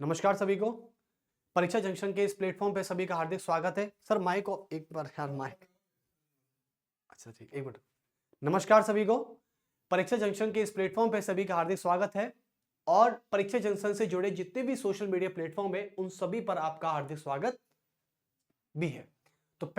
नमस्कार सभी को। परीक्षा जंक्शन के इस प्लेटफॉर्म पे सभी का हार्दिक स्वागत है। सर माइक को एक बार यार माइक। अच्छा ठीक, एक मिनट। नमस्कार सभी को। परीक्षा जंक्शन के इस प्लेटफॉर्म पे सभी का हार्दिक स्वागत है और परीक्षा जंक्शन से जुड़े जितने भी सोशल मीडिया प्लेटफॉर्म है उन सभी पर आपका हार्दिक स्वागत भी है। तो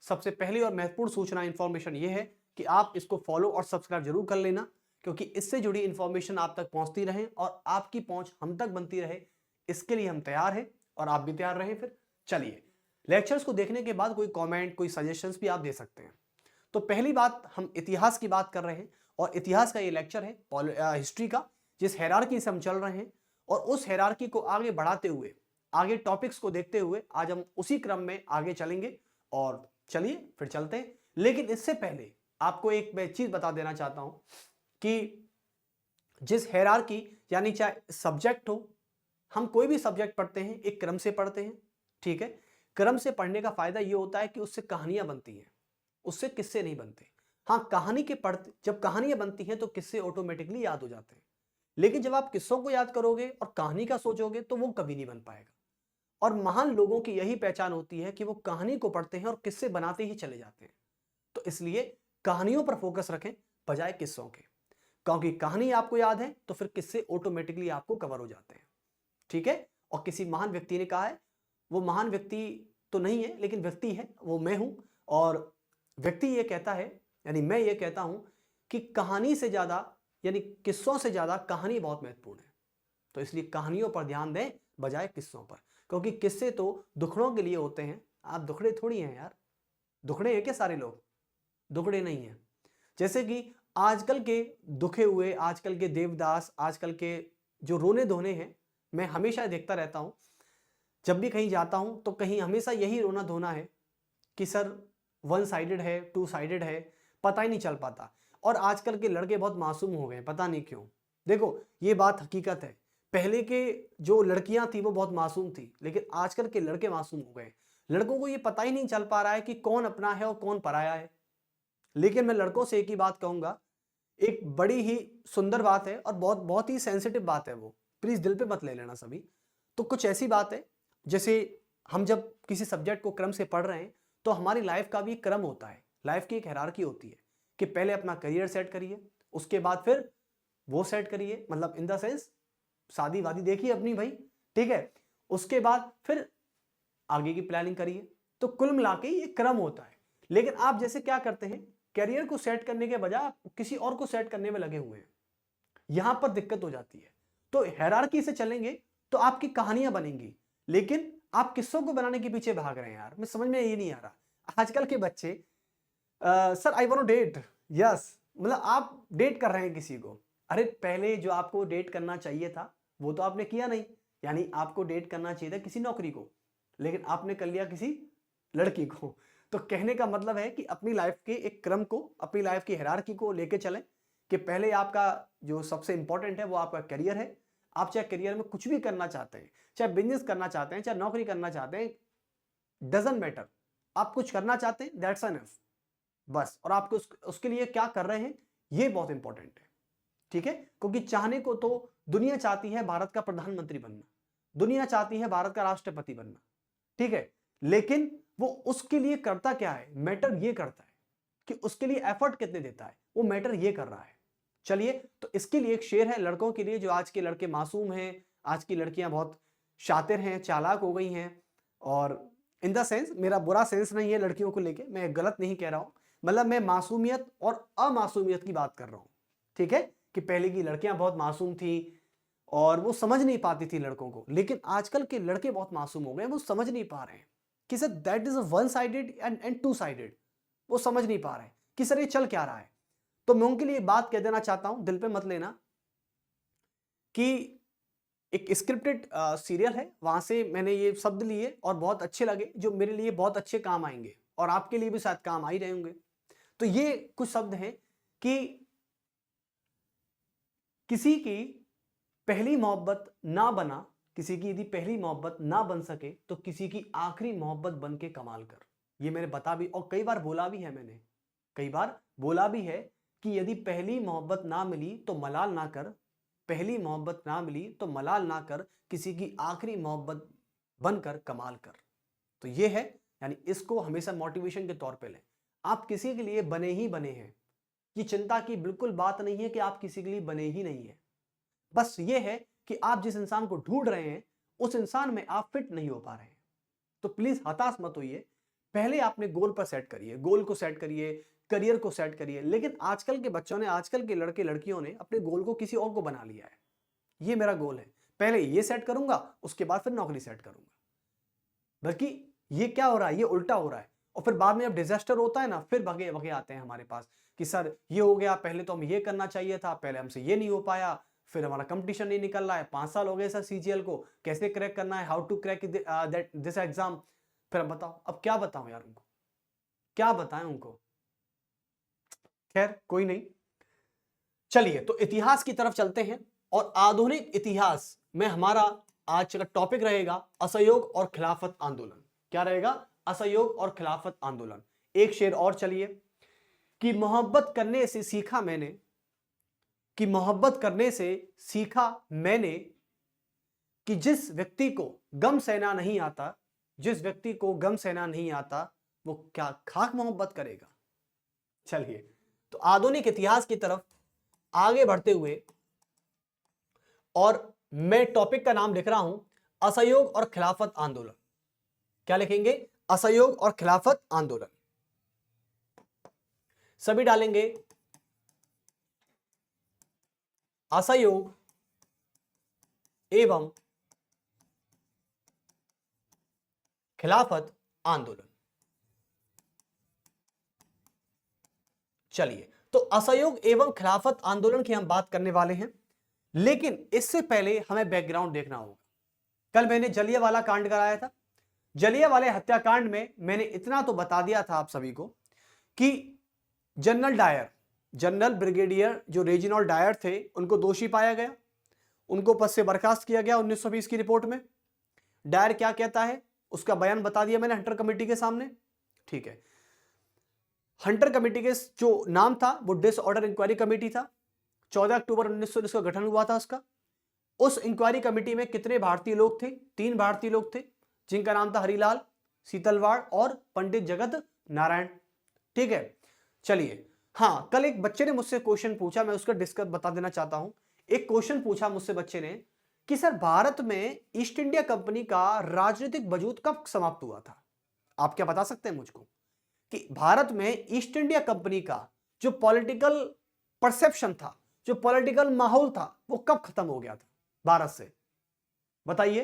सबसे पहली और महत्वपूर्ण सूचना इंफॉर्मेशन ये है कि आप इसको फॉलो और सब्सक्राइब जरूर कर लेना, क्योंकि इससे जुड़ी इंफॉर्मेशन आप तक पहुंचती रहे और आपकी पहुंच हम तक बनती रहे। इसके लिए हम तैयार हैं और आप भी तैयार रहें। फिर चलिए, लेक्चर्स को देखने के बाद कोई कमेंट, कोई सजेशंस भी आप दे सकते हैं। तो पहली बात, हम इतिहास की बात कर रहे हैं और इतिहास का ये लेक्चर है हिस्ट्री का, जिस हायरार्की से हम चल रहे हैं और उस हायरार्की को आगे बढ़ाते हुए, आगे टॉपिक्स को देखते हुए आज हम उसी क्रम में आगे चलेंगे। और चलिए फिर चलते हैं। लेकिन इससे पहले आपको एक मैं चीज बता देना चाहता हूं कि जिस हायरार्की, यानी चाहे सब्जेक्ट हो, हम कोई भी सब्जेक्ट पढ़ते हैं एक क्रम से पढ़ते हैं, ठीक है। क्रम से पढ़ने का फायदा यह होता है कि उससे कहानियां बनती हैं, उससे किस्से नहीं बनते। हाँ, कहानी के पढ़ते जब कहानियां बनती हैं तो किस्से ऑटोमेटिकली याद हो जाते हैं, लेकिन जब आप किस्सों को याद करोगे और कहानी का सोचोगे तो वो कभी नहीं बन पाएगा। और महान लोगों की यही पहचान होती है कि वो कहानी को पढ़ते हैं और किस्से बनाते ही चले जाते हैं। तो इसलिए कहानियों पर फोकस रखें बजाय किस्सों के, क्योंकि कहानी आपको याद है तो फिर किस्से ऑटोमेटिकली आपको कवर हो जाते हैं, ठीक है। और किसी महान व्यक्ति ने कहा है, वो महान व्यक्ति तो नहीं है लेकिन व्यक्ति है, वो मैं हूं। और व्यक्ति ये कहता है, यानी मैं ये कहता हूं कि कहानी से ज्यादा, यानी किस्सों से ज्यादा कहानी बहुत महत्वपूर्ण है। तो इसलिए कहानियों पर ध्यान दें बजाय किस्सों पर, क्योंकि किस्से तो दुखड़ों के लिए होते हैं। आप दुखड़े थोड़ी हैं यार, दुखड़े हैं क्या सारे लोग? दुखड़े नहीं हैं। जैसे कि आजकल के दुखे हुए, आजकल के देवदास, आजकल के जो रोने धोने हैं, मैं हमेशा देखता रहता हूं, जब भी कहीं जाता हूं तो कहीं हमेशा यही रोना धोना है कि सर वन साइडेड है, टू साइडेड है, पता ही नहीं चल पाता। और आजकल के लड़के बहुत मासूम हो गए, पता नहीं क्यों। देखो, ये बात हकीकत है। पहले के जो लड़कियां थी वो बहुत मासूम थी, लेकिन आजकल के लड़के मासूम हो गए। लड़कों को ये पता ही नहीं चल पा रहा है कि कौन अपना है और कौन पराया है। लेकिन मैं लड़कों से एक ही बात कहूंगा, एक बड़ी ही सुंदर बात है और बहुत बहुत ही सेंसिटिव बात है, वो प्लीज दिल पे मत ले लेना सभी। तो कुछ ऐसी बात है, जैसे हम जब किसी सब्जेक्ट को क्रम से पढ़ रहे हैं तो हमारी लाइफ का भी क्रम होता है, लाइफ की एक हायरार्की होती है कि पहले अपना करियर सेट करिए, उसके बाद फिर वो सेट करिए, मतलब इन द सेंस शादी वादी देखिए अपनी भाई, ठीक है। उसके बाद फिर आगे की प्लानिंग करिए। तो कुल मिला के ये क्रम होता है। लेकिन आप जैसे क्या करते हैं, करियर को सेट करने के बजाय आप किसी और को सेट करने में लगे हुए हैं, यहां पर दिक्कत हो जाती है। तो हायरार्की से चलेंगे तो आपकी कहानियां बनेंगी, लेकिन आप किस्सों को बनाने के पीछे भाग रहे हैं यार। मैं समझ में ये नहीं आ रहा आजकल के बच्चे। Sir I want to date, yes, मतलब आप डेट कर रहे हैं किसी को। अरे पहले जो आपको डेट करना चाहिए था वो तो आपने किया नहीं। यानी आपको डेट करना चाहिए था किसी नौकरी को, लेकिन आपने कर लिया किसी लड़की को। तो कहने का मतलब है कि अपनी लाइफ के एक क्रम को, अपनी लाइफ की हायरार्की को लेके चलें कि पहले आपका जो सबसे इंपॉर्टेंट है वो आपका करियर है। आप चाहे करियर में कुछ भी करना चाहते हैं, चाहे बिजनेस करना चाहते हैं, चाहे नौकरी करना चाहते हैं, डजंट मैटर। आप कुछ करना चाहते हैं, दैट्स एनफ, बस। और आपको उसके लिए क्या कर रहे हैं ये बहुत इंपॉर्टेंट है, ठीक है। क्योंकि चाहने को तो दुनिया चाहती है भारत का प्रधानमंत्री बनना, दुनिया चाहती है भारत का राष्ट्रपति बनना, ठीक है। लेकिन वो उसके लिए करता क्या है, मैटर ये करता है कि उसके लिए एफर्ट कितने देता है, वो मैटर ये कर रहा है। चलिए, तो इसके लिए एक शेर है लड़कों के लिए, जो आज के लड़के मासूम हैं, आज की लड़कियां बहुत शातिर हैं, चालाक हो गई हैं। और इन द सेंस, मेरा बुरा सेंस नहीं है लड़कियों को लेके, मैं गलत नहीं कह रहा हूं, मतलब मैं मासूमियत और अमासूमियत की बात कर रहा हूं, ठीक है। कि पहले की लड़कियां बहुत मासूम थी और वो समझ नहीं पाती थी लड़कों को, लेकिन आजकल के लड़के बहुत मासूम हो गए, वो समझ नहीं पा रहे हैं कि sir that is a one sided and two sided. वो समझ नहीं पा रहे हैं कि सर ये चल क्या रहा है। तो मैं उनके लिए बात कह देना चाहता हूं, दिल पे मत लेना, कि एक स्क्रिप्टेड सीरियल है, वहां से मैंने ये शब्द लिए और बहुत अच्छे लगे, जो मेरे लिए बहुत अच्छे काम आएंगे और आपके लिए भी शायद काम आ ही रहे होंगे। तो ये कुछ शब्द हैं कि किसी की पहली मोहब्बत ना बना, किसी की यदि पहली मोहब्बत ना बन सके तो किसी की आखिरी मोहब्बत बन के कमाल कर। ये मैंने बता भी और कई बार बोला भी है, मैंने कई बार बोला भी है कि यदि पहली मोहब्बत ना मिली तो मलाल ना कर, पहली मोहब्बत ना मिली तो मलाल ना कर, किसी की आखिरी मोहब्बत बनकर कमाल कर। तो ये है, यानी इसको हमेशा मोटिवेशन के तौर पे लें। आप किसी के लिए बने ही बने हैं, ये चिंता की बिल्कुल बात नहीं है कि आप किसी के लिए बने ही नहीं है। बस ये है कि आप जिस इंसान को ढूंढ रहे हैं उस इंसान में आप फिट नहीं हो पा रहे हैं। तो प्लीज हताश मत होइए, पहले आपने गोल पर सेट करिए, गोल को सेट करिए, करियर को सेट करिए। लेकिन आजकल के बच्चों ने, आजकल के लड़के लड़कियों ने अपने गोल को किसी और को बना लिया है। ये मेरा गोल है, पहले ये सेट करूंगा, उसके बाद फिर नौकरी सेट करूंगा। बल्कि ये क्या हो रहा है, ये उल्टा हो रहा है। और फिर बाद में जब डिजास्टर होता है ना, फिर भगे भगे आते हैं हमारे पास कि सर ये हो गया, पहले तो हम ये करना चाहिए था, पहले हमसे ये नहीं हो पाया, फिर हमारा कंपटीशन नहीं निकल रहा है, 5 साल हो गए सर सीजीएल को, कैसे क्रैक करना है, how to crack this exam. फिर अब बताओ, अब क्या बताऊं यार उनको, क्या बताएं उनको। खैर कोई नहीं, चलिए तो इतिहास की तरफ चलते हैं। और आधुनिक इतिहास में हमारा आज का टॉपिक रहेगा असहयोग और खिलाफत आंदोलन। क्या रहेगा? असहयोग और खिलाफत आंदोलन। एक शेर और चलिए, कि मोहब्बत करने से सीखा मैंने, कि मोहब्बत करने से सीखा मैंने, कि जिस व्यक्ति को गम सहना नहीं आता, जिस व्यक्ति को गम सहना नहीं आता वो क्या खाक मोहब्बत करेगा। चलिए तो आधुनिक इतिहास की तरफ आगे बढ़ते हुए, और मैं टॉपिक का नाम लिख रहा हूं असहयोग और खिलाफत आंदोलन। क्या लिखेंगे? असहयोग और खिलाफत आंदोलन। सभी डालेंगे असहयोग एवं खिलाफत आंदोलन। चलिए तो असहयोग एवं खिलाफत आंदोलन की हम बात करने वाले हैं, लेकिन इससे पहले हमें बैकग्राउंड देखना होगा। कल मैंने जलियांवाला कांड कराया था। जलियांवाला हत्याकांड में मैंने इतना तो बता दिया था आप सभी को कि जनरल डायर, जनरल ब्रिगेडियर जो रेजिनॉल्ड डायर थे, उनको दोषी पाया गया, उनको पद से बर्खास्त किया गया 1920 की रिपोर्ट में। डायर क्या कहता है उसका बयान बता दिया मैंने हंटर कमेटी के सामने। ठीक है, हंटर कमेटी के जो नाम था वो डिसऑर्डर इंक्वायरी कमेटी था। 14 अक्टूबर 1919 का गठन हुआ था उसका। उस इंक्वायरी कमेटी में कितने भारतीय लोग थे? 3 भारतीय लोग थे, जिनका नाम था हरिलाल, सीतलवाड़ और पंडित जगत नारायण। ठीक है, चलिए। हाँ, कल एक बच्चे ने मुझसे क्वेश्चन पूछा, मैं उसका डिस्कस बता देना चाहता हूं। एक क्वेश्चन पूछा मुझसे बच्चे ने कि सर भारत में ईस्ट इंडिया कंपनी का राजनीतिक वजूद कब समाप्त हुआ था? आप क्या बता सकते हैं मुझको कि भारत में ईस्ट इंडिया कंपनी का जो पॉलिटिकल परसेप्शन था, जो पॉलिटिकल माहौल था, वो कब खत्म हो गया था भारत से? बताइए।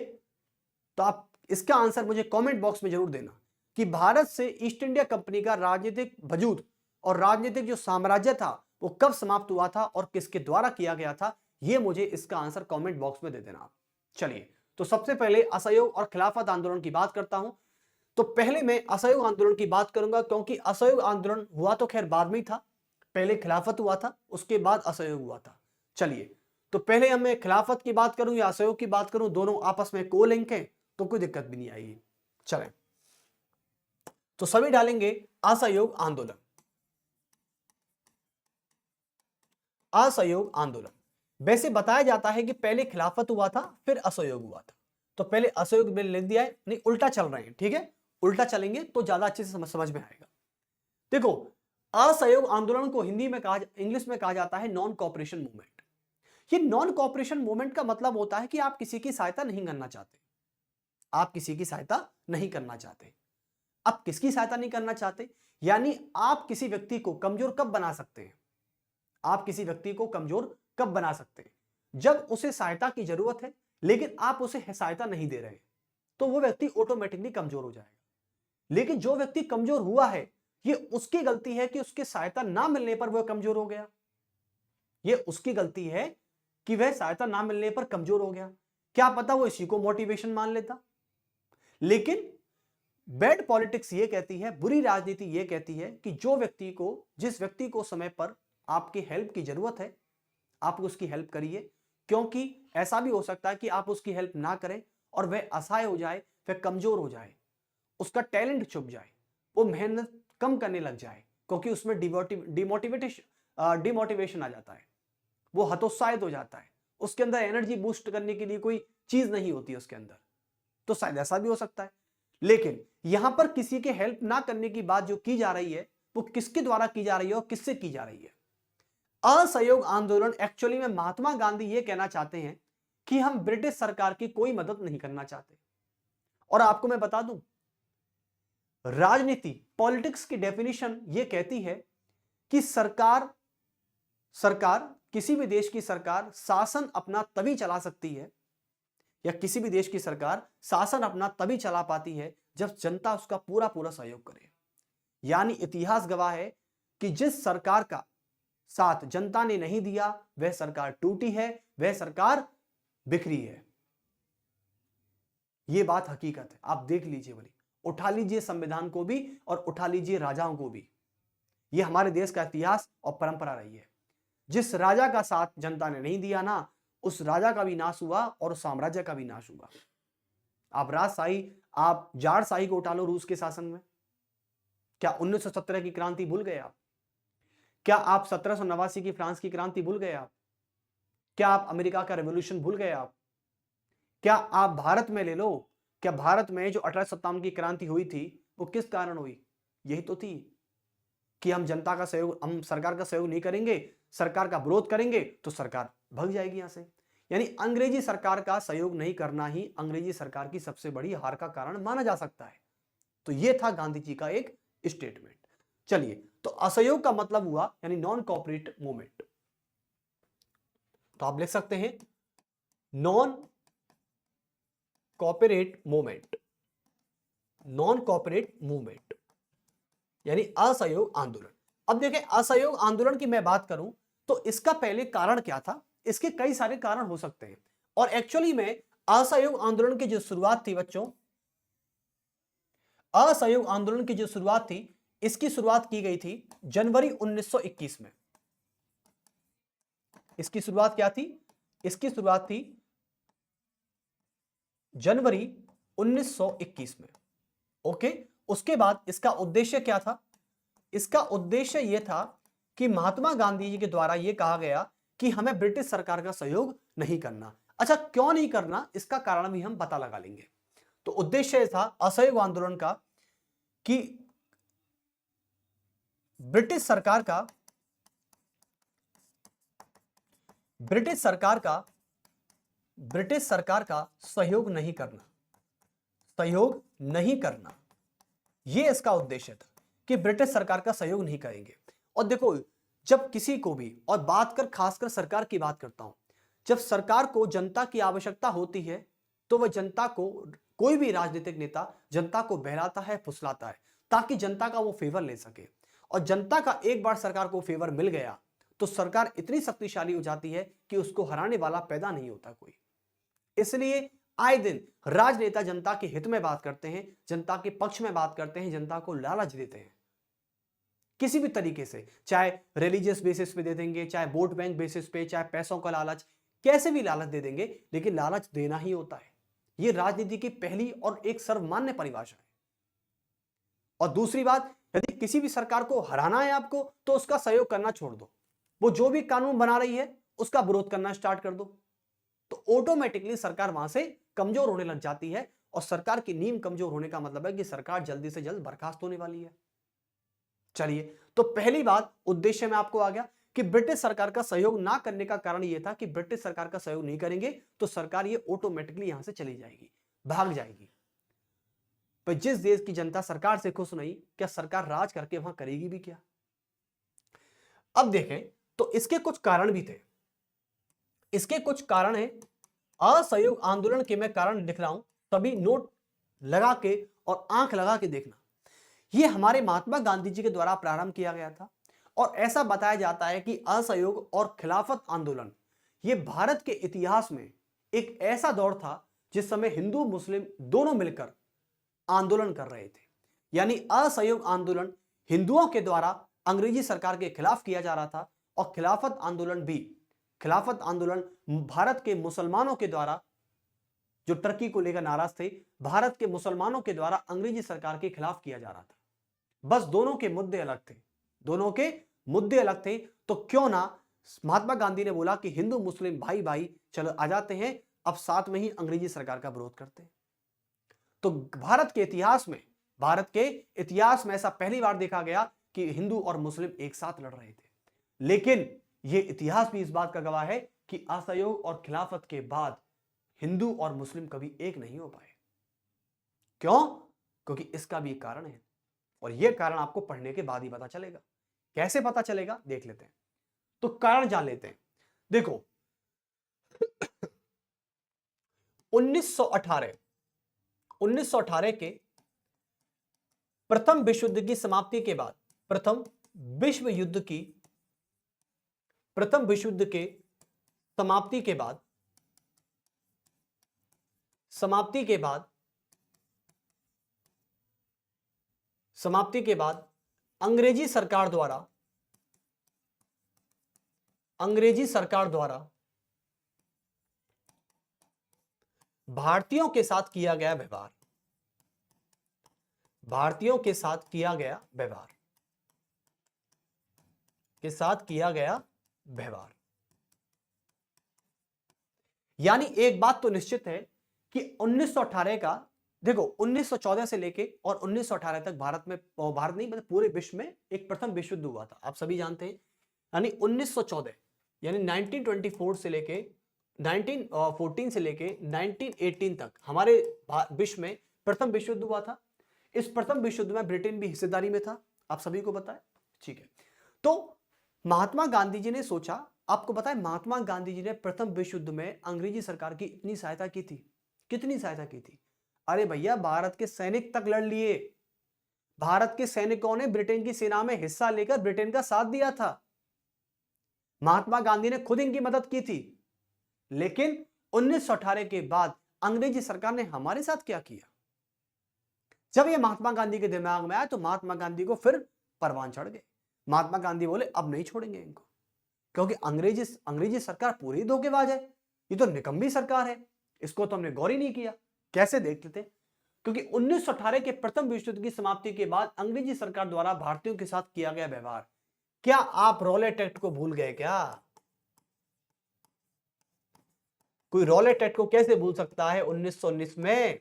तो आप इसका आंसर मुझे कमेंट बॉक्स में जरूर देना कि भारत से ईस्ट इंडिया कंपनी का राजनीतिक वजूद और राजनीतिक जो साम्राज्य था वो कब समाप्त हुआ था और किसके द्वारा किया गया था, ये मुझे इसका आंसर कमेंट बॉक्स में दे देना आप। चलिए तो सबसे पहले असहयोग और खिलाफत आंदोलन की बात करता हूं। तो पहले मैं असहयोग आंदोलन की बात करूंगा, क्योंकि असहयोग आंदोलन हुआ तो खैर बाद में ही था, पहले खिलाफत हुआ था, उसके बाद असहयोग हुआ था। चलिए तो पहले हम मैं खिलाफत की बात करूं या असहयोग की बात करूं, दोनों आपस में को लिंक है तो कोई दिक्कत भी नहीं आएगी। चलें तो सभी डालेंगे असहयोग आंदोलन। असहयोग आंदोलन। वैसे बताया जाता है कि पहले खिलाफत हुआ था फिर असहयोग हुआ था, तो पहले असहयोग मैंने लिख दिया है, नहीं उल्टा चल रहे हैं। ठीक है, उल्टा चलेंगे तो ज्यादा अच्छे से समझ में आएगा। देखो, असहयोग आंदोलन को हिंदी में इंग्लिश में कहा जाता है नॉन कॉपरेशन मूवमेंट। ये नॉन कॉपरेशन मूवमेंट का मतलब होता है कि आप किसी की सहायता नहीं करना चाहते, आप किसी की सहायता नहीं करना चाहते। आप किसकी सहायता नहीं करना चाहते? यानी आप किसी व्यक्ति को कमजोर कब बना सकते हैं? आप किसी व्यक्ति को कमजोर कब बना सकते हैं? जब उसे सहायता की जरूरत है लेकिन आप उसे सहायता नहीं दे रहे, तो वो व्यक्ति ऑटोमेटिकली कमजोर हो जाएगा। लेकिन जो व्यक्ति कमजोर हुआ है, ये उसकी गलती है कि उसके सहायता ना मिलने पर वह कमजोर हो गया। ये उसकी गलती है कि वह सहायता ना मिलने पर कमजोर हो गया। क्या पता वो इसी को मोटिवेशन मान लेता। लेकिन बैड पॉलिटिक्स ये कहती है, बुरी राजनीति ये कहती है कि जिस व्यक्ति को समय पर आपकी हेल्प की जरूरत है, आप उसकी हेल्प करिए, क्योंकि ऐसा भी हो सकता है कि आप उसकी हेल्प ना करें और वह असहाय हो जाए, वह कमजोर हो जाए, उसका टैलेंट छुप जाए, वो मेहनत कम करने लग जाए, क्योंकि उसमें डिमोटिवेशन आ जाता है, वो हतोत्साहित हो जाता है, उसके अंदर एनर्जी बूस्ट करने के लिए कोई चीज नहीं होती है उसके अंदर, तो शायद ऐसा भी हो सकता है। लेकिन यहां पर किसी के हेल्प ना करने की बात जो की जा रही है वो किसके द्वारा की जा रही है और किससे की जा रही है? असहयोग आंदोलन एक्चुअली में महात्मा गांधी ये कहना चाहते हैं कि हम ब्रिटिश सरकार की कोई मदद नहीं करना चाहते। और आपको मैं बता दूं, राजनीति पॉलिटिक्स की डेफिनेशन ये कहती है कि सरकार किसी भी देश की सरकार शासन अपना तभी चला सकती है, या किसी भी देश की सरकार शासन अपना तभी चला पाती है जब जनता उसका पूरा पूरा सहयोग करे। यानी इतिहास गवाह है कि जिस सरकार का साथ जनता ने नहीं दिया वह सरकार टूटी है, वह सरकार बिखरी है। यह बात हकीकत है, आप देख लीजिए, बोली उठा लीजिए संविधान को भी और उठा लीजिए राजाओं को भी। यह हमारे देश का इतिहास और परंपरा रही है। जिस राजा का साथ जनता ने नहीं दिया ना, उस राजा का भी नाश हुआ और उस साम्राज्य का भी नाश हुआ। आप राजशाही, आप जारशाही को उठा लो रूस के शासन में, क्या 1917 की क्रांति भूल गए आप? क्या आप 1789 की फ्रांस की क्रांति भूल गए आप? क्या आप अमेरिका का रेवोल्यूशन भूल गए आप? क्या आप भारत में ले लो, क्या भारत में जो 1857 की क्रांति हुई थी वो किस कारण हुई? यही तो थी कि हम जनता का सहयोग, हम सरकार का सहयोग नहीं करेंगे, सरकार का विरोध करेंगे तो सरकार भाग जाएगी यहां से। यानी अंग्रेजी सरकार का सहयोग नहीं करना ही अंग्रेजी सरकार की सबसे बड़ी हार का कारण माना जा सकता है। तो यह था गांधी जी का एक स्टेटमेंट। चलिए, तो असहयोग का मतलब हुआ यानी नॉन कोऑपरेट मूवमेंट। तो आप लिख सकते हैं non cooperate movement, non cooperate movement यानी असहयोग आंदोलन। अब देखें, असहयोग आंदोलन की मैं बात करूं तो इसका पहले कारण क्या था? इसके कई सारे कारण हो सकते हैं। और एक्चुअली में असहयोग आंदोलन की जो शुरुआत थी बच्चों, असहयोग आंदोलन की जो शुरुआत थी, इसकी शुरुआत की गई थी जनवरी 1921 में। इसकी शुरुआत क्या थी? इसकी शुरुआत थी जनवरी 1921 में। ओके, उसके बाद इसका उद्देश्य क्या था? इसका उद्देश्य यह था कि महात्मा गांधी जी के द्वारा यह कहा गया कि हमें ब्रिटिश सरकार का सहयोग नहीं करना। अच्छा, क्यों नहीं करना, इसका कारण भी हम पता लगा लेंगे। तो उद्देश्य यह था असहयोग आंदोलन का कि ब्रिटिश सरकार का सहयोग नहीं करना, सहयोग नहीं करना, यह इसका उद्देश्य था कि ब्रिटिश सरकार का सहयोग नहीं करेंगे। और देखो, जब किसी को भी, और बात कर खासकर सरकार की बात करता हूं, जब सरकार को जनता की आवश्यकता होती है तो वह जनता को, कोई भी राजनीतिक नेता जनता को बहलाता है, फुसलाता है, ताकि जनता का वो फेवर ले सके। और जनता का एक बार सरकार को फेवर मिल गया तो सरकार इतनी शक्तिशाली हो जाती है कि उसको हराने वाला पैदा नहीं होता कोई। इसलिए आए दिन राजनेता जनता के हित में बात करते हैं, जनता के पक्ष में बात करते हैं, जनता को लालच देते हैं किसी भी तरीके से, चाहे रिलीजियस बेसिस पे दे देंगे, चाहे वोट बैंक बेसिस पे, चाहे पैसों का लालच, कैसे भी लालच दे देंगे, लेकिन लालच देना ही होता है। यह राजनीति की पहली और एक सर्वमान्य परिभाषा है। और दूसरी बात, यदि किसी भी सरकार को हराना है आपको तो उसका सहयोग करना छोड़ दो, वो जो भी कानून बना रही है उसका विरोध करना स्टार्ट कर दो, तो ऑटोमेटिकली सरकार वहां से कमजोर होने लग जाती है। और सरकार की नींव कमजोर होने का मतलब है कि सरकार जल्दी से जल्द बर्खास्त होने वाली है। चलिए, तो पहली बात उद्देश्य में आपको आ गया कि ब्रिटिश सरकार का सहयोग ना करने का कारण यह था कि ब्रिटिश सरकार का सहयोग नहीं करेंगे तो सरकार ये ऑटोमेटिकली यहां से चली जाएगी, भाग जाएगी। पर जिस देश की जनता सरकार से खुश नहीं, क्या सरकार राज करके वहां करेगी भी क्या? अब देखें तो इसके कुछ कारण भी थे। इसके कुछ कारण है, असहयोग आंदोलन के मैं कारण लिख रहा हूं, सभी नोट लगा के और आंख लगा के देखना। यह हमारे महात्मा गांधी जी के द्वारा प्रारंभ किया गया था और ऐसा बताया जाता है कि असहयोग और खिलाफत आंदोलन यह भारत के इतिहास में एक ऐसा दौर था जिस समय हिंदू मुस्लिम दोनों मिलकर आंदोलन कर रहे थे। यानी असहयोग आंदोलन हिंदुओं के द्वारा अंग्रेजी सरकार के खिलाफ किया जा रहा था और खिलाफत आंदोलन भारत के मुसलमानों के द्वारा, जो टर्की को लेकर नाराज थे, भारत के मुसलमानों के द्वारा अंग्रेजी सरकार के खिलाफ किया जा रहा था। बस दोनों के मुद्दे अलग थे, दोनों के मुद्दे अलग थे। तो क्यों ना महात्मा गांधी ने बोला कि हिंदू मुस्लिम भाई भाई चलो आ जाते हैं, अब साथ में ही अंग्रेजी सरकार का विरोध करते हैं। तो भारत के इतिहास में ऐसा पहली बार देखा गया कि हिंदू और मुस्लिम एक साथ लड़ रहे थे। लेकिन यह इतिहास भी इस बात का गवाह है कि असहयोग और खिलाफत के बाद हिंदू और मुस्लिम कभी एक नहीं हो पाए। क्यों? क्योंकि इसका भी एक कारण है, और यह कारण आपको पढ़ने के बाद ही पता चलेगा। कैसे पता चलेगा देख लेते हैं। तो कारण जान लेते हैं। देखो 1918 के प्रथम विश्व युद्ध की समाप्ति के बाद, प्रथम विश्व युद्ध के समाप्ति के बाद अंग्रेजी सरकार द्वारा भारतीयों के साथ किया गया व्यवहार, यानी एक बात तो निश्चित है कि 1918 का, देखो 1914 से लेके और 1918 तक भारत नहीं मतलब पूरे विश्व में एक प्रथम विश्व युद्ध हुआ था, आप सभी जानते हैं। यानी 1914 यानी 1924 से लेके 1914 से लेके 1918 तक हमारे विश्व में प्रथम विश्व युद्ध हुआ था। इस प्रथम विश्व युद्ध में ब्रिटेन भी हिस्सेदारी में था, आप सभी को पता है, ठीक है। तो महात्मा गांधी जी ने सोचा, आपको पता है महात्मा गांधी जी ने प्रथम विश्व युद्ध में अंग्रेजी सरकार की इतनी सहायता की थी, कितनी सहायता की थी? अरे भैया भारत के सैनिक तक लड़ लिए, भारत के सैनिकों ने ब्रिटेन की सेना में हिस्सा लेकर ब्रिटेन का साथ दिया था, महात्मा गांधी ने खुद इनकी मदद की थी। लेकिन 1918 के बाद अंग्रेजी सरकार ने हमारे साथ क्या किया? जब यह महात्मा गांधी के दिमाग में आया तो महात्मा गांधी को फिर परवान चढ़ गए। महात्मा गांधी बोले अब नहीं छोड़ेंगे इनको, क्योंकि अंग्रेजी सरकार पूरी धोखेबाज है, ये तो निकम्मी सरकार है, इसको तो हमने गौर ही नहीं किया। कैसे देख लेते? क्योंकि 1918 के प्रथम विश्व युद्ध की समाप्ति के बाद अंग्रेजी सरकार द्वारा भारतीयों के साथ किया गया व्यवहार, क्या आप रॉलेट एक्ट को भूल गए क्या? कोई रॉलेट एक्ट को कैसे भूल सकता है? 1919 में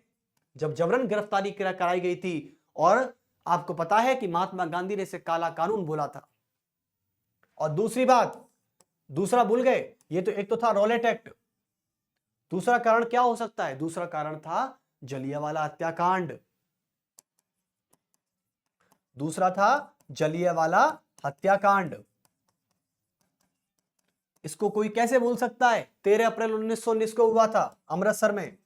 जब जबरन गिरफ्तारी कराई गई थी, और आपको पता है कि महात्मा गांधी ने इसे काला कानून बोला था। और दूसरा भूल गए, ये तो एक तो था रॉलेट एक्ट, दूसरा कारण क्या हो सकता है? दूसरा कारण था जलियांवाला हत्याकांड, इसको कोई कैसे भूल सकता है? 13 अप्रैल 1919 को हुआ था अमृतसर में,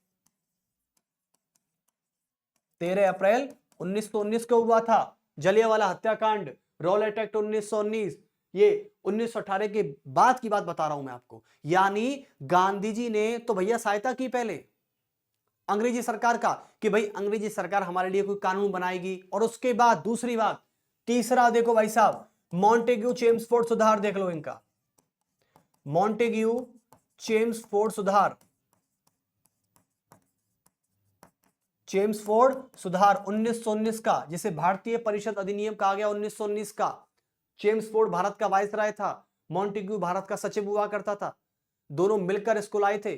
13 अप्रैल 1919 को हुआ था जलियांवाला हत्याकांड, रॉलेट एक्ट 1919, ये 1918 के बाद की बात बता रहा हूं मैं आपको। यानी गांधी जी ने तो भैया सहायता की पहले अंग्रेजी सरकार का कि भाई अंग्रेजी सरकार हमारे लिए कोई कानून बनाएगी, और उसके बाद दूसरी बात, तीसरा देखो भाई साहब, मॉन्टेग्यू चेम्सफोर्ड सुधार देख लो इनका, मॉन्टेग्यू चेम्सफोर्ड सुधार 1919 का, जिसे भारतीय परिषद अधिनियम कहा गया 1919 का। चेम्सफोर्ड भारत का वायसराय था, मॉन्टेग्यू भारत का सचिव हुआ करता था, दोनों मिलकर इसको लाए थे,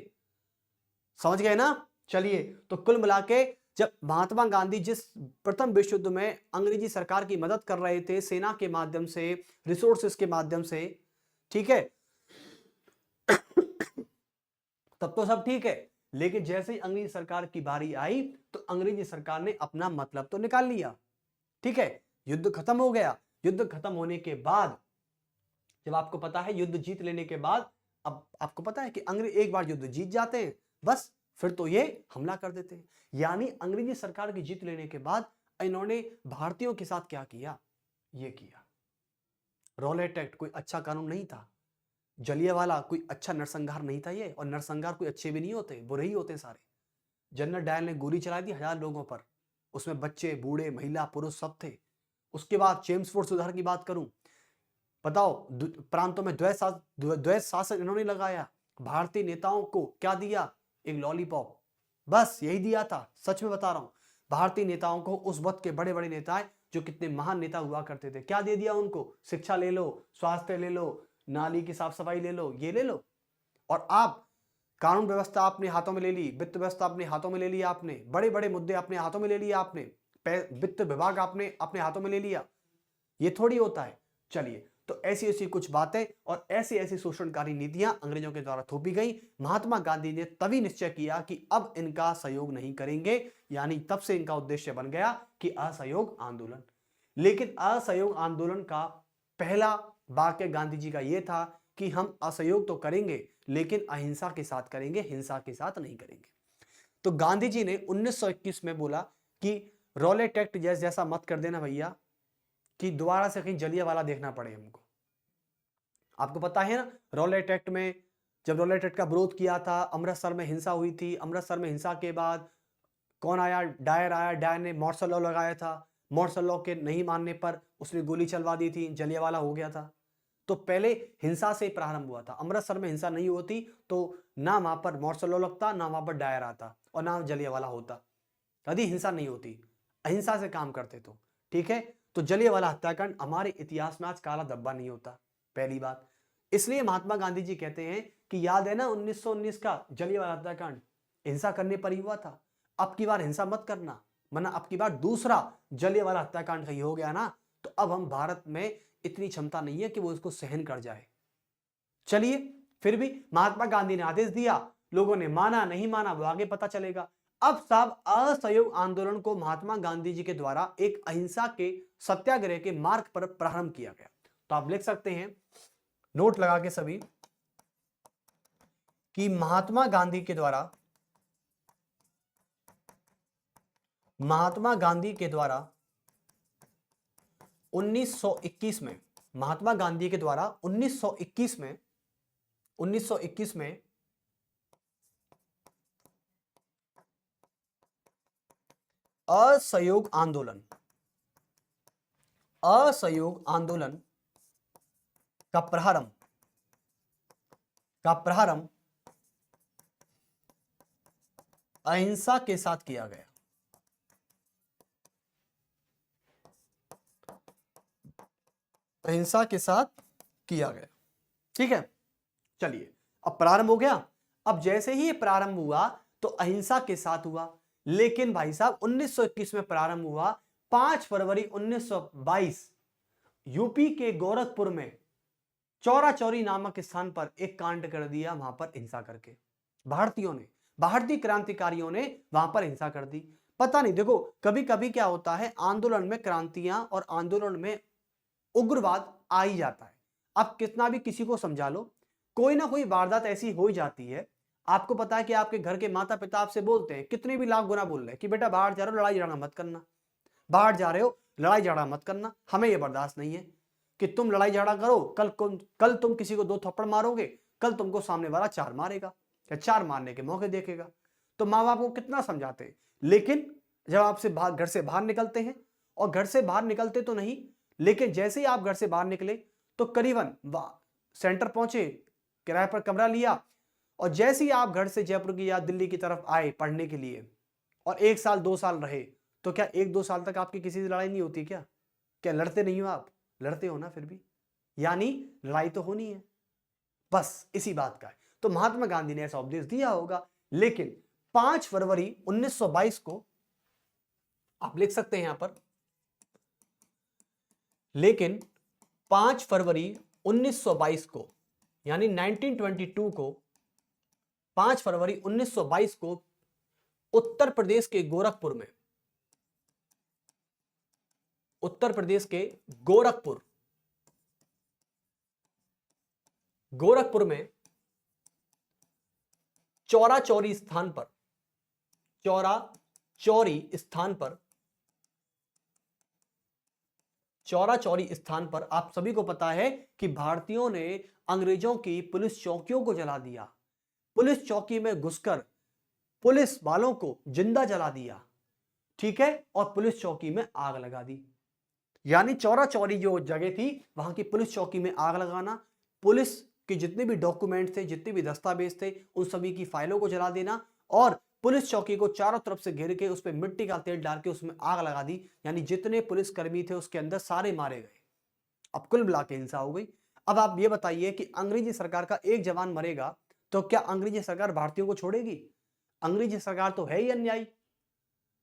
समझ गए ना? चलिए, तो कुल मिलाके जब महात्मा गांधी जिस प्रथम विश्व युद्ध में अंग्रेजी सरकार की मदद कर रहे थे सेना के माध्यम से, रिसोर्सेस के माध्यम से, ठीक है, तब तो सब ठीक है। लेकिन जैसे ही अंग्रेजी सरकार की बारी आई तो अंग्रेजी सरकार ने अपना मतलब तो निकाल लिया, ठीक है, युद्ध खत्म हो गया। युद्ध खत्म होने के बाद, जब आपको पता है युद्ध जीत लेने के बाद, अब आपको पता है कि अंग्रेज एक बार युद्ध जीत जाते हैं बस फिर तो ये हमला कर देते हैं। यानी अंग्रेजी सरकार की जीत लेने के बाद इन्होंने भारतीयों के साथ क्या किया? ये किया रॉलेट एक्ट, कोई अच्छा कानून नहीं था, जलियांवाला कोई अच्छा नरसंहार नहीं था ये, और नरसंहार कोई अच्छे भी नहीं होते, बुरे ही होते सारे। जनरल डायर ने गोली चला दी 1000 लोगों पर, उसमें बच्चे, बूढ़े, महिला, पुरुष सब थे। उसके बाद चेम्सफोर्ड सुधार की बात करूं, बताओ प्रांतों में द्वैध शासन इन्होंने लगाया, भारतीय नेताओं को क्या दिया? एक लॉलीपॉप, बस यही दिया था, सच में बता रहा हूं। भारतीय नेताओं को, उस वक्त के बड़े बड़े नेता जो कितने महान नेता हुआ करते थे, क्या दे दिया उनको? शिक्षा ले लो, स्वास्थ्य ले लो, नाली की साफ सफाई ले लो, ये ले लो। और आप कानून व्यवस्था अपने हाथों में ले ली, वित्त व्यवस्था अपने हाथों में ले लिया आपने, बड़े बड़े मुद्दे अपने हाथों में ले लिया आपने, वित्त विभाग आपने अपने हाथों में ले लिया। ये थोड़ी होता है। चलिए, तो ऐसी ऐसी कुछ बातें और ऐसी ऐसी शोषणकारी नीतियां अंग्रेजों के द्वारा थोपी गई। महात्मा गांधी ने तभी निश्चय किया कि अब इनका सहयोग नहीं करेंगे, यानी तब से इनका उद्देश्य बन गया कि असहयोग आंदोलन। लेकिन असहयोग आंदोलन का पहला वाक्य गांधी जी का यह था कि हम असहयोग तो करेंगे लेकिन अहिंसा के साथ करेंगे, हिंसा के साथ नहीं करेंगे। तो गांधी जी ने 1921 में बोला कि रॉलेट एक्ट जैसा मत कर देना भैया कि दोबारा से कहीं जलियांवाला देखना पड़े हमको। आपको पता है ना, रॉलेट एक्ट में जब रॉलेट एक्ट का विरोध किया था, अमृतसर में हिंसा हुई थी। अमृतसर में हिंसा के बाद कौन आया? डायर आया। डायर ने मार्शल लॉ लगाया था। मार्शल लॉ के नहीं मानने पर उसने गोली चलवा दी थी, जलियांवाला हो गया था। तो पहले हिंसा से प्रारंभ हुआ था। अमृतसर में हिंसा नहीं होती तो ना वहां पर मार्शल लॉ लगता, ना वहां पर डायर आता और ना जलियांवाला होता। यदि हिंसा नहीं होती, अहिंसा से काम करते तो ठीक है, तो जलियांवाला हत्याकांड हमारे इतिहास में आज काला धब्बा नहीं होता, पहली बात। इसलिए महात्मा गांधी जी कहते हैं कि याद है ना 1919 का जलियांवाला हत्याकांड, हिंसा करने पर ही हुआ था। अब की बार हिंसा मत करना, वरना अब की बार दूसरा जलियांवाला हत्याकांड कहीं हो गया ना, तो अब हम भारत में इतनी क्षमता नहीं है कि वो इसको सहन कर जाए। चलिए, फिर भी महात्मा गांधी ने आदेश दिया, लोगों ने माना नहीं माना वो आगे पता चलेगा। अब साहब असहयोग आंदोलन को महात्मा गांधी जी के द्वारा एक अहिंसा के सत्याग्रह के मार्ग पर प्रारंभ किया गया। तो आप लिख सकते हैं नोट लगा के सभी कि महात्मा गांधी के द्वारा 1921 में, महात्मा गांधी के द्वारा 1921 में असहयोग आंदोलन का प्रारंभ अहिंसा के साथ किया गया। अहिंसा के साथ किया गया, ठीक है। चलिए, अब प्रारंभ हो गया। अब जैसे ही ये प्रारंभ हुआ तो अहिंसा के साथ हुआ, लेकिन भाई साहब 1921 में प्रारंभ हुआ। 5 फरवरी 1922 यूपी के गोरखपुर में चौरा चौरी नामक स्थान पर एक कांड कर दिया, वहां पर हिंसा करके भारतीयों ने, भारतीय क्रांतिकारियों ने वहां पर हिंसा कर दी। पता नहीं, देखो कभी कभी क्या होता है, आंदोलन में क्रांतियां और आंदोलन में उग्रवाद आ ही जाता है। अब कितना भी किसी को समझा लो, कोई ना कोई वारदात ऐसी हो ही जाती है। आपको पता है कि आपके घर के माता पिता आपसे बोलते हैं, कितने भी लाख गुना बोल रहे हैं कि बेटा बाहर जा रहे हो लड़ाई झगड़ा मत करना, बाहर जा रहे हो लड़ाई झगड़ा मत करना, हमें यह बर्दाश्त नहीं है कि तुम लड़ाई झगड़ा करो, कल तुम किसी को 2 थप्पड़ मारोगे, कल तुमको सामने वाला 4 मारेगा या 4 मारने के मौके देखेगा। तो माँ बाप को कितना समझाते हैं, लेकिन जब आपसे घर से बाहर निकलते हैं, और घर से बाहर निकलते तो नहीं, लेकिन जैसे ही आप घर से बाहर निकले तो करीबन सेंटर पहुंचे, किराए पर कमरा लिया, और जैसे ही आप घर से जयपुर की या दिल्ली की तरफ आए पढ़ने के लिए और 1 साल 2 साल रहे, तो क्या 1-2 साल तक आपकी किसी से लड़ाई नहीं होती? क्या लड़ते नहीं हो आप? लड़ते हो ना फिर भी, यानी लड़ाई तो होनी है। बस इसी बात का है। तो महात्मा गांधी ने ऐसा उपदेश दिया होगा। लेकिन 5 फरवरी 1922 को आप लिख सकते हैं यहां पर, लेकिन 5 फरवरी 1922 को यानी 1922 को, 5 फरवरी 1922 को उत्तर प्रदेश के गोरखपुर में, उत्तर प्रदेश के गोरखपुर में चौरा चौरी स्थान पर आप सभी को पता है कि भारतीयों ने अंग्रेजों की पुलिस चौकियों को जला दिया, पुलिस चौकी में घुसकर पुलिस वालों को जिंदा जला दिया, ठीक है, और पुलिस चौकी में आग लगा दी। यानी चौरा चौरी जो जगह थी, वहां की पुलिस चौकी में आग लगाना, पुलिस के जितने भी डॉक्यूमेंट थे, जितने भी दस्तावेज थे, उन सभी की फाइलों को जला देना, और पुलिस चौकी को चारों तरफ से घेर के उस पर मिट्टी का तेल डाल के उसमें आग लगा दी। यानी जितने पुलिसकर्मी थे उसके अंदर सारे मारे गए। अब कुल मिला के हिंसा हो गई। अब आप ये बताइए कि अंग्रेजी सरकार का एक जवान मरेगा तो क्या अंग्रेजी सरकार भारतीयों को छोड़ेगी? अंग्रेजी सरकार तो है ही अन्यायी।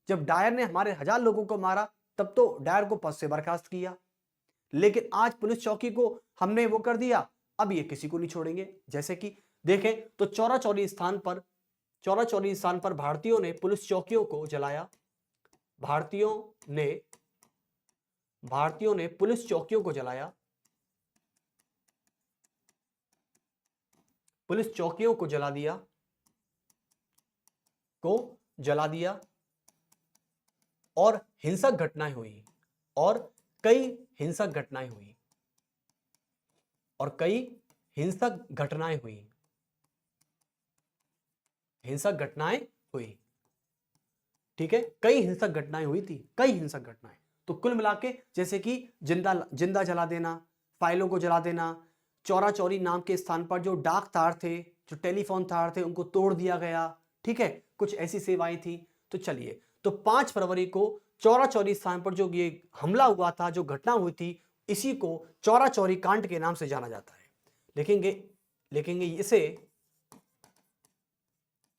जब डायर ने हमारे 1000 लोगों को मारा तब तो डायर को पद से बर्खास्त किया, लेकिन आज पुलिस चौकी को हमने वो कर दिया, अब ये किसी को नहीं छोड़ेंगे। जैसे कि देखें तो चौरा चौरी स्थान पर भारतीयों ने पुलिस चौकियों को जलाया। भारतीयों ने पुलिस चौकियों को जलाया, पुलिस चौकियों को जला दिया और हिंसक घटनाएं हुई और कई हिंसक घटनाएं हुई। ठीक है, कई हिंसक घटनाएं हुई थी, कई हिंसक घटनाएं। तो कुल मिला के जैसे कि जिंदा जला देना, फाइलों को जला देना, चौरा चौरी नाम के स्थान पर जो डाक तार थे, जो टेलीफोन तार थे, उनको तोड़ दिया गया। ठीक है, कुछ ऐसी सेवाएं थी। तो चलिए, तो 5 फरवरी को चौरा चौरी स्थान पर जो ये हमला हुआ था, जो घटना हुई थी, इसी को चौरा चौरी कांड के नाम से जाना जाता है। लिखेंगे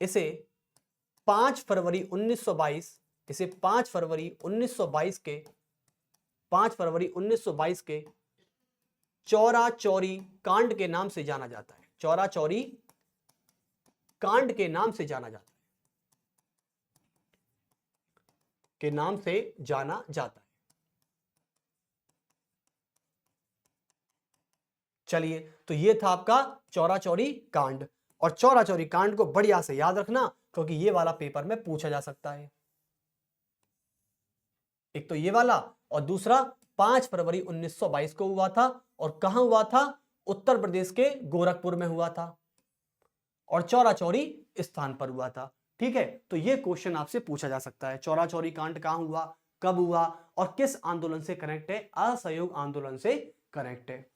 इसे 5 फरवरी 1922, इसे 5 फरवरी 1922 के चौरा चौरी कांड के नाम से जाना जाता है। चौरा चौरी कांड के नाम से जाना जाता है, चलिए, तो ये था आपका चौरा चौरी कांड। और चौरा चौरी कांड को बढ़िया से याद रखना, क्योंकि ये वाला पेपर में पूछा जा सकता है। एक तो ये वाला, और दूसरा 5 फरवरी 1922 को हुआ था, और कहां हुआ था? उत्तर प्रदेश के गोरखपुर में हुआ था, और चौरा चौरी स्थान पर हुआ था। ठीक है, तो ये क्वेश्चन आपसे पूछा जा सकता है, चौरा चौरी कांड कहां हुआ, कब हुआ, और किस आंदोलन से कनेक्ट है? असहयोग आंदोलन से कनेक्ट है।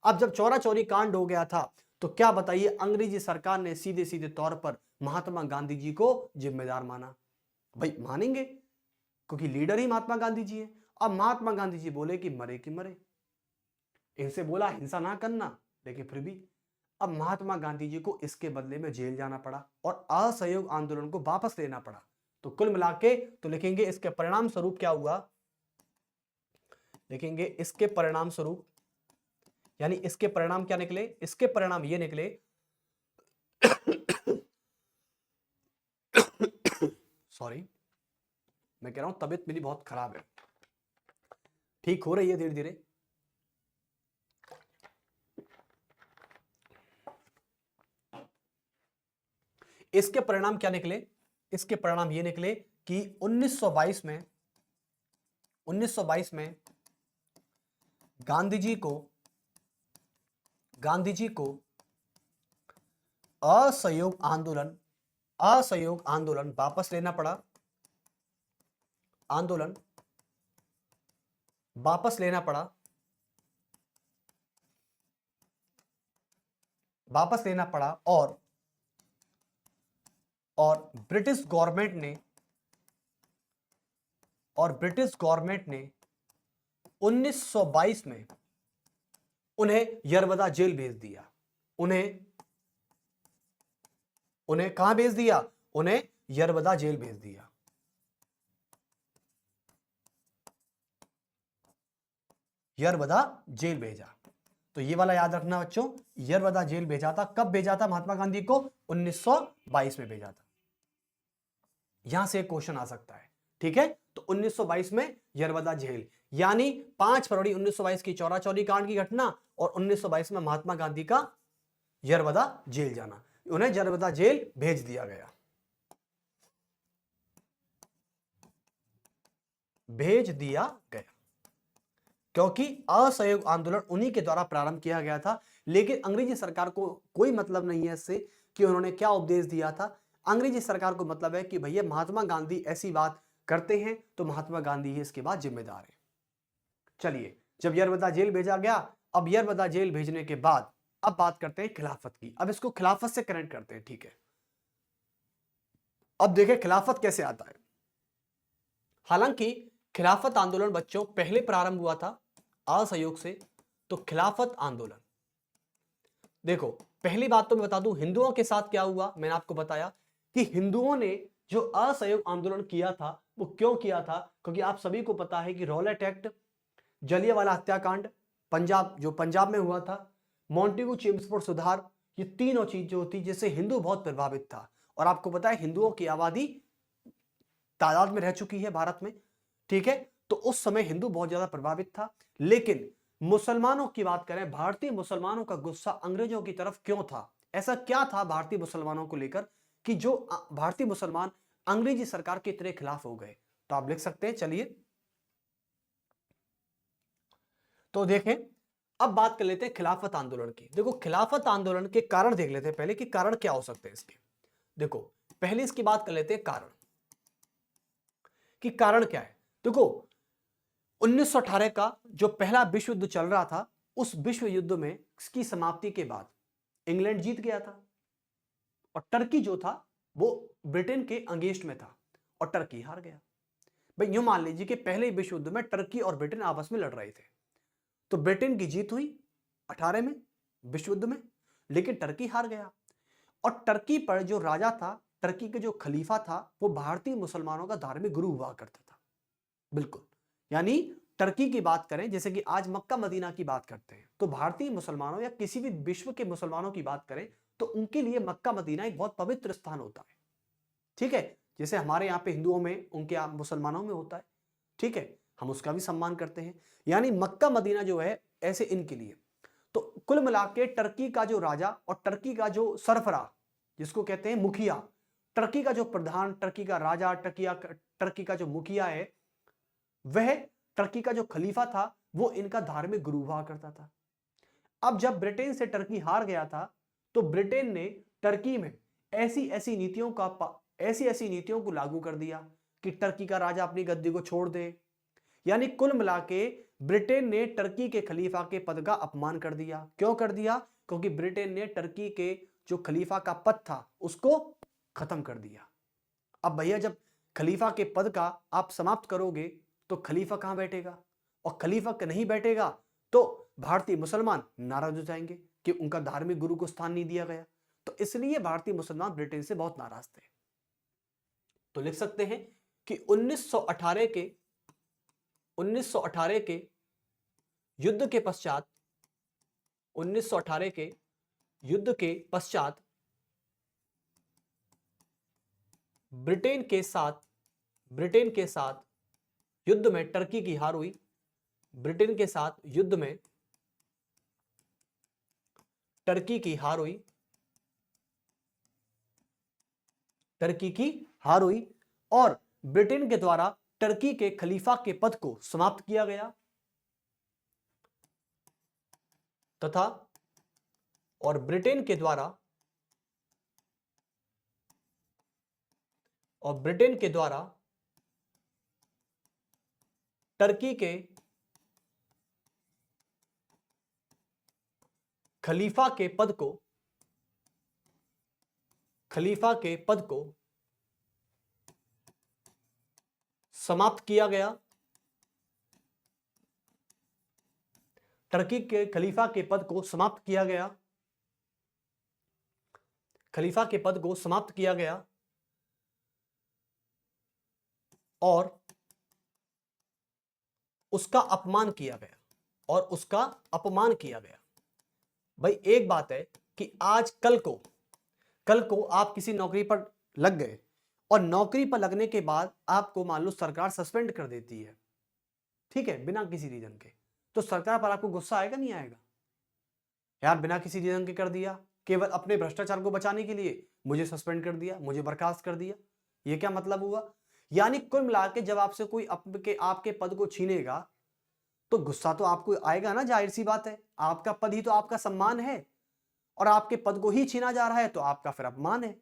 अब जब चौरा चौरी कांड हो गया था, तो क्या बताइए, अंग्रेजी सरकार ने सीधे सीधे तौर पर महात्मा गांधी जी को जिम्मेदार माना। भाई मानेंगे, क्योंकि लीडर ही महात्मा गांधी जी है। अब महात्मा गांधी जी बोले कि मरे कि मरे, इनसे बोला हिंसा ना करना, लेकिन फिर भी अब महात्मा गांधी जी को इसके बदले में जेल जाना पड़ा और असहयोग आंदोलन को वापस लेना पड़ा। तो कुल मिला के तो लिखेंगे इसके परिणाम स्वरूप क्या हुआ, लिखेंगे इसके परिणाम स्वरूप, यानी इसके परिणाम क्या निकले? इसके परिणाम ये निकले सॉरी, मैं कह रहा हूं तबीयत मेरी बहुत खराब है, ठीक हो रही है धीरे धीरे। इसके परिणाम क्या निकले? इसके परिणाम ये निकले कि 1922 में गांधी जी को असहयोग आंदोलन वापस लेना पड़ा, और ब्रिटिश गवर्नमेंट ने 1922 में उन्हें यरबदा जेल भेज दिया। उन्हें कहां भेज दिया? उन्हें यरबदा जेल भेज दिया। यरबदा जेल भेजा, तो ये वाला याद रखना बच्चों, यरबदा जेल भेजा था। कब भेजा था महात्मा गांधी को? 1922 में भेजा था। यहां से एक क्वेश्चन आ सकता है। ठीक है, तो 1922 में यरबदा जेल, यानी 5 फरवरी 1922 की चौरा चौरी कांड की घटना और 1922 में महात्मा गांधी का यरबदा जेल जाना, उन्हें यरबदा जेल भेज दिया गया, क्योंकि असहयोग आंदोलन उन्हीं के द्वारा प्रारंभ किया गया था। लेकिन अंग्रेजी सरकार को कोई मतलब नहीं है इससे कि उन्होंने क्या उपदेश दिया था। अंग्रेजी सरकार को मतलब है कि भैया महात्मा गांधी ऐसी बात करते हैं तो महात्मा गांधी ही इसके बाद जिम्मेदार है। चलिए, जब यरबदा जेल भेजा गया, अब यरबदा जेल भेजने के बाद अब बात करते हैं खिलाफत की। अब इसको खिलाफत से कनेक्ट करते हैं। ठीक है, अब देखें खिलाफत कैसे आता है। हालांकि खिलाफत आंदोलन बच्चों पहले प्रारंभ हुआ था असहयोग से, तो खिलाफत देखो पहली बात तो मैं बता दूं हिंदुओं के साथ क्या हुआ। मैंने आपको बताया कि हिंदुओं ने जो असहयोग आंदोलन किया था वो क्यों किया था, क्योंकि आप सभी को पता है कि रॉलेट एक्ट, जलियांवाला हत्याकांड, पंजाब जो पंजाब में हुआ था, मॉन्टेगू चेम्सफोर्ड सुधार, ये तीनों चीज जो होती जिससे हिंदू बहुत प्रभावित था। और आपको पता है हिंदुओं की आबादी तादाद में रह चुकी है भारत में, ठीक है। तो उस समय हिंदू बहुत ज्यादा प्रभावित था। लेकिन मुसलमानों की बात करें, भारतीय मुसलमानों का गुस्सा अंग्रेजों की तरफ क्यों था, ऐसा क्या था भारतीय मुसलमानों को लेकर कि जो भारतीय मुसलमान अंग्रेजी सरकार के इतने खिलाफ हो गए। तो आप लिख सकते हैं, चलिए तो देखें, अब बात कर लेते हैं खिलाफत आंदोलन की। देखो खिलाफत आंदोलन के कारण देख लेते हैं पहले कि कारण क्या हो सकते हैं इसके। देखो पहले इसकी बात कर लेते हैं कारण कि कारण क्या है। देखो 1918 का जो पहला विश्व युद्ध चल रहा था, उस विश्व युद्ध में इसकी समाप्ति के बाद इंग्लैंड जीत गया था और टर्की जो था वो ब्रिटेन के अगेंस्ट में था और टर्की हार गया। भाई यूं मान लीजिए कि पहले विश्व युद्ध में टर्की और ब्रिटेन आपस में लड़ रहे थे, तो ब्रिटेन की जीत हुई 18 में विश्व युद्ध में, लेकिन टर्की हार गया। और टर्की पर जो राजा था, टर्की के जो खलीफा था, वो भारतीय मुसलमानों का धार्मिक गुरु हुआ करता था। बिल्कुल, यानी टर्की की बात करें जैसे कि आज मक्का मदीना की बात करते हैं, तो भारतीय मुसलमानों या किसी भी विश्व के मुसलमानों की बात करें तो उनके लिए मक्का मदीना एक बहुत पवित्र स्थान होता है, ठीक है। जैसे हमारे यहाँ पे हिंदुओं में, उनके यहाँ मुसलमानों में होता है, ठीक है, हम उसका भी सम्मान करते हैं। यानी मक्का मदीना जो है ऐसे इनके लिए। तो कुल मिला के टर्की का जो राजा और टर्की का जो सरफरा, जिसको कहते हैं मुखिया, टर्की का जो प्रधान, टर्की का राजा, टर्की का जो मुखिया है, वह टर्की का जो खलीफा था वो इनका धार्मिक गुरु हुआ करता था। अब जब ब्रिटेन से टर्की हार गया था तो ब्रिटेन ने टर्की में ऐसी ऐसी नीतियों को लागू कर दिया कि टर्की का राजा अपनी गद्दी को छोड़ दे। यानी कुल मिला के ब्रिटेन ने टर्की के खलीफा के पद का अपमान कर दिया। क्यों कर दिया? क्योंकि ब्रिटेन ने टर्की के जो खलीफा का पद था उसको खत्म कर दिया। अब भैया जब खलीफा के पद का आप समाप्त करोगे तो खलीफा कहां बैठेगा, और खलीफा नहीं बैठेगा तो भारतीय मुसलमान नाराज हो जाएंगे कि उनका धार्मिक गुरु को स्थान नहीं दिया गया। तो इसलिए भारतीय मुसलमान ब्रिटेन से बहुत नाराज थे। तो लिख सकते हैं कि 1918 के युद्ध के पश्चात 1918 के युद्ध के पश्चात ब्रिटेन के साथ युद्ध में टर्की की हार हुई। ब्रिटेन के साथ युद्ध में टर्की की हार हुई, और ब्रिटेन के द्वारा टर्की के खलीफा के पद को समाप्त किया गया तथा ब्रिटेन के द्वारा टर्की के खलीफा के पद को समाप्त किया गया। टर्की के खलीफा के पद को समाप्त किया गया, और उसका अपमान किया गया। भाई एक बात है कि आज कल को आप किसी नौकरी पर लग गए और नौकरी पर लगने के बाद आपको मान लो सरकार सस्पेंड कर देती है, ठीक है, बिना किसी रीजन के, तो सरकार पर आपको गुस्सा आएगा नहीं आएगा? यार बिना किसी रीजन के कर दिया, केवल अपने भ्रष्टाचार को बचाने के लिए मुझे सस्पेंड कर दिया, मुझे बर्खास्त कर दिया, ये क्या मतलब हुआ? यानी कुल मिला के जब आपसे कोई आपके पद को छीनेगा तो गुस्सा तो आपको आएगा ना, जाहिर सी बात है। आपका पद ही तो आपका सम्मान है और आपके पद को ही छीना जा रहा है तो आपका फिर अपमान है।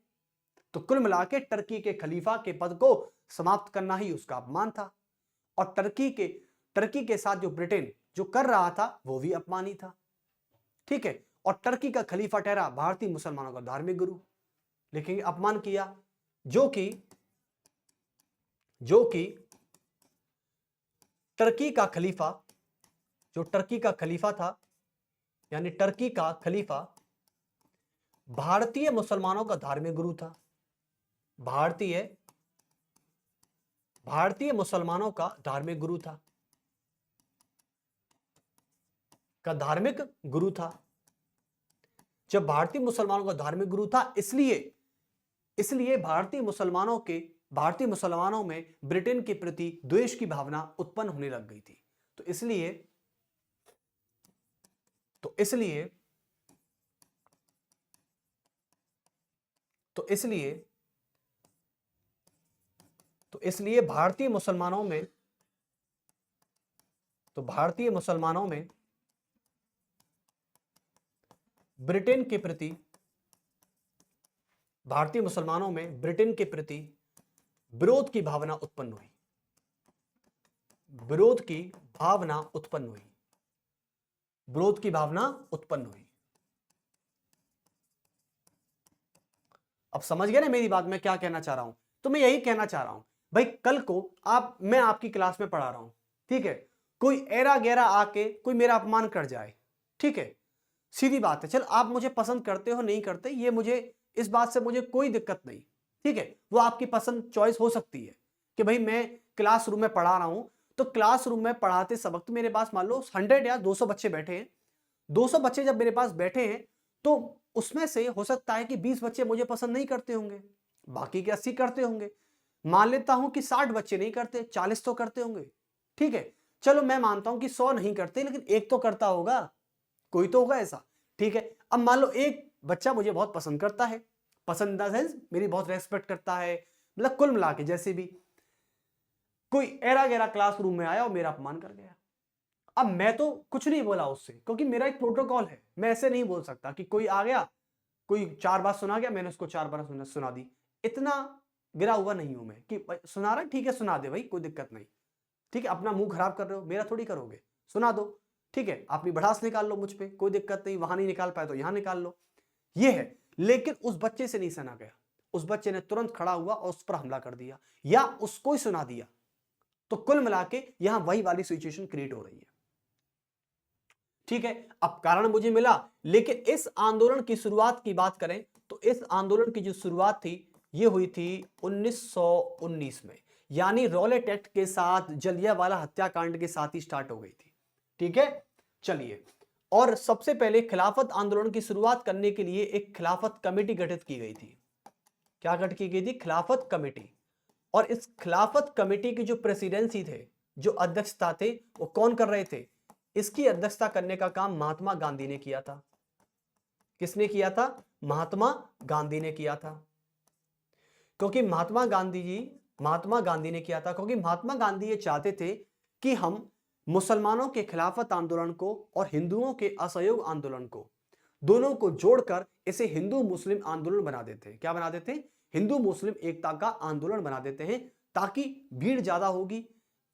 तो कुल मिला के टर्की के खलीफा के पद को समाप्त करना ही उसका अपमान था, और टर्की के साथ जो ब्रिटेन जो कर रहा था वो भी अपमान ही था, ठीक है। और टर्की का खलीफा ठहरा भारतीय मुसलमानों का धार्मिक गुरु, लेकिन अपमान किया, जो कि टर्की का खलीफा था, यानी टर्की का खलीफा भारतीय मुसलमानों का धार्मिक गुरु था। भारतीय मुसलमानों का धार्मिक गुरु था, धार्मिक गुरु था। जब भारतीय मुसलमानों का धार्मिक गुरु था, इसलिए भारतीय मुसलमानों में ब्रिटेन के प्रति द्वेष की भावना उत्पन्न होने लग गई थी। तो इसलिए भारतीय मुसलमानों में ब्रिटेन के प्रति विरोध की भावना उत्पन्न हुई। विरोध की भावना उत्पन्न हुई। अब समझ गए ना मेरी बात, मैं क्या कहना चाह रहा हूं? तो मैं यही कहना चाह रहा हूं भाई, कल को मैं आपकी क्लास में पढ़ा रहा हूं, ठीक है, कोई एरा गैरा आके कोई मेरा अपमान कर जाए, ठीक है, सीधी बात है, चल आप मुझे पसंद करते हो नहीं करते, ये मुझे इस बात से मुझे कोई दिक्कत नहीं, ठीक है, वो आपकी पसंद चॉइस हो सकती है कि भाई मैं क्लासरूम में पढ़ा रहा हूं, तो क्लासरूम में पढ़ाते सबक मेरे पास मान लो 100 या 200 बच्चे बैठे हैं। 200 बच्चे जब मेरे पास बैठे हैं तो उसमें से हो सकता है कि 20 बच्चे मुझे पसंद नहीं करते होंगे, बाकी के 80 करते होंगे। मान लेता हूं कि 60 बच्चे नहीं करते, 40 तो करते होंगे, ठीक है, चलो मैं मानता हूं कि 100 नहीं करते, लेकिन एक तो करता होगा, कोई तो होगा ऐसा, ठीक है। अब मान लो एक बच्चा मुझे बहुत पसंद करता है, पसंद इन द सेंस मेरी बहुत रेस्पेक्ट करता है, मतलब कुल मिला के जैसे भी कोई एरा गैरा क्लासरूम में आया और मेरा अपमान कर गया। अब मैं तो कुछ नहीं बोला उससे, क्योंकि मेरा एक प्रोटोकॉल है, मैं ऐसे नहीं बोल सकता कि कोई आ गया, कोई 4 बार सुना गया, मैंने उसको 4 बार सुना दी, इतना गिरा हुआ नहीं हूं मैं कि सुना रहा है ठीक है सुना दे भाई, कोई दिक्कत नहीं, ठीक है, अपना मुंह खराब कर रहे हो, मेरा थोड़ी करोगे, सुना दो, ठीक है, अपनी भड़ास निकाल लो मुझ पे, कोई दिक्कत नहीं, वहां नहीं निकाल पाए तो यहां निकाल लो, ये है। लेकिन उस बच्चे से नहीं सुना गया, उस बच्चे ने तुरंत खड़ा हुआ और उस पर हमला कर दिया या उसको ही सुना दिया, तो कुल मिला के यहां वही वाली सिचुएशन क्रिएट हो रही है, ठीक है। अब कारण मुझे मिला, लेकिन इस आंदोलन की शुरुआत की बात करें तो इस आंदोलन की जो शुरुआत थी ये हुई थी 1919 में, यानी रॉलेट एक्ट के साथ, जलियांवाला हत्याकांड के साथ ही स्टार्ट हो गई थी, ठीक है। चलिए, और सबसे पहले खिलाफत आंदोलन की शुरुआत करने के लिए एक खिलाफत कमेटी गठित की गई थी। क्या गठित की गई थी? खिलाफत कमेटी। और इस खिलाफत कमेटी की जो प्रेसिडेंसी थे, जो अध्यक्षता थे, वो कौन कर रहे थे? इसकी अध्यक्षता करने का काम महात्मा गांधी ने किया था। किसने किया था? महात्मा गांधी ने किया था। क्योंकि महात्मा गांधी ने किया था, क्योंकि महात्मा गांधी ये चाहते थे कि हम मुसलमानों के खिलाफत आंदोलन को और हिंदुओं के असहयोग आंदोलन को, दोनों को जोड़कर इसे हिंदू मुस्लिम आंदोलन बना देते हैं। क्या बना देते हैं? हिंदू मुस्लिम एकता का आंदोलन बना देते हैं, ताकि भीड़ ज्यादा होगी,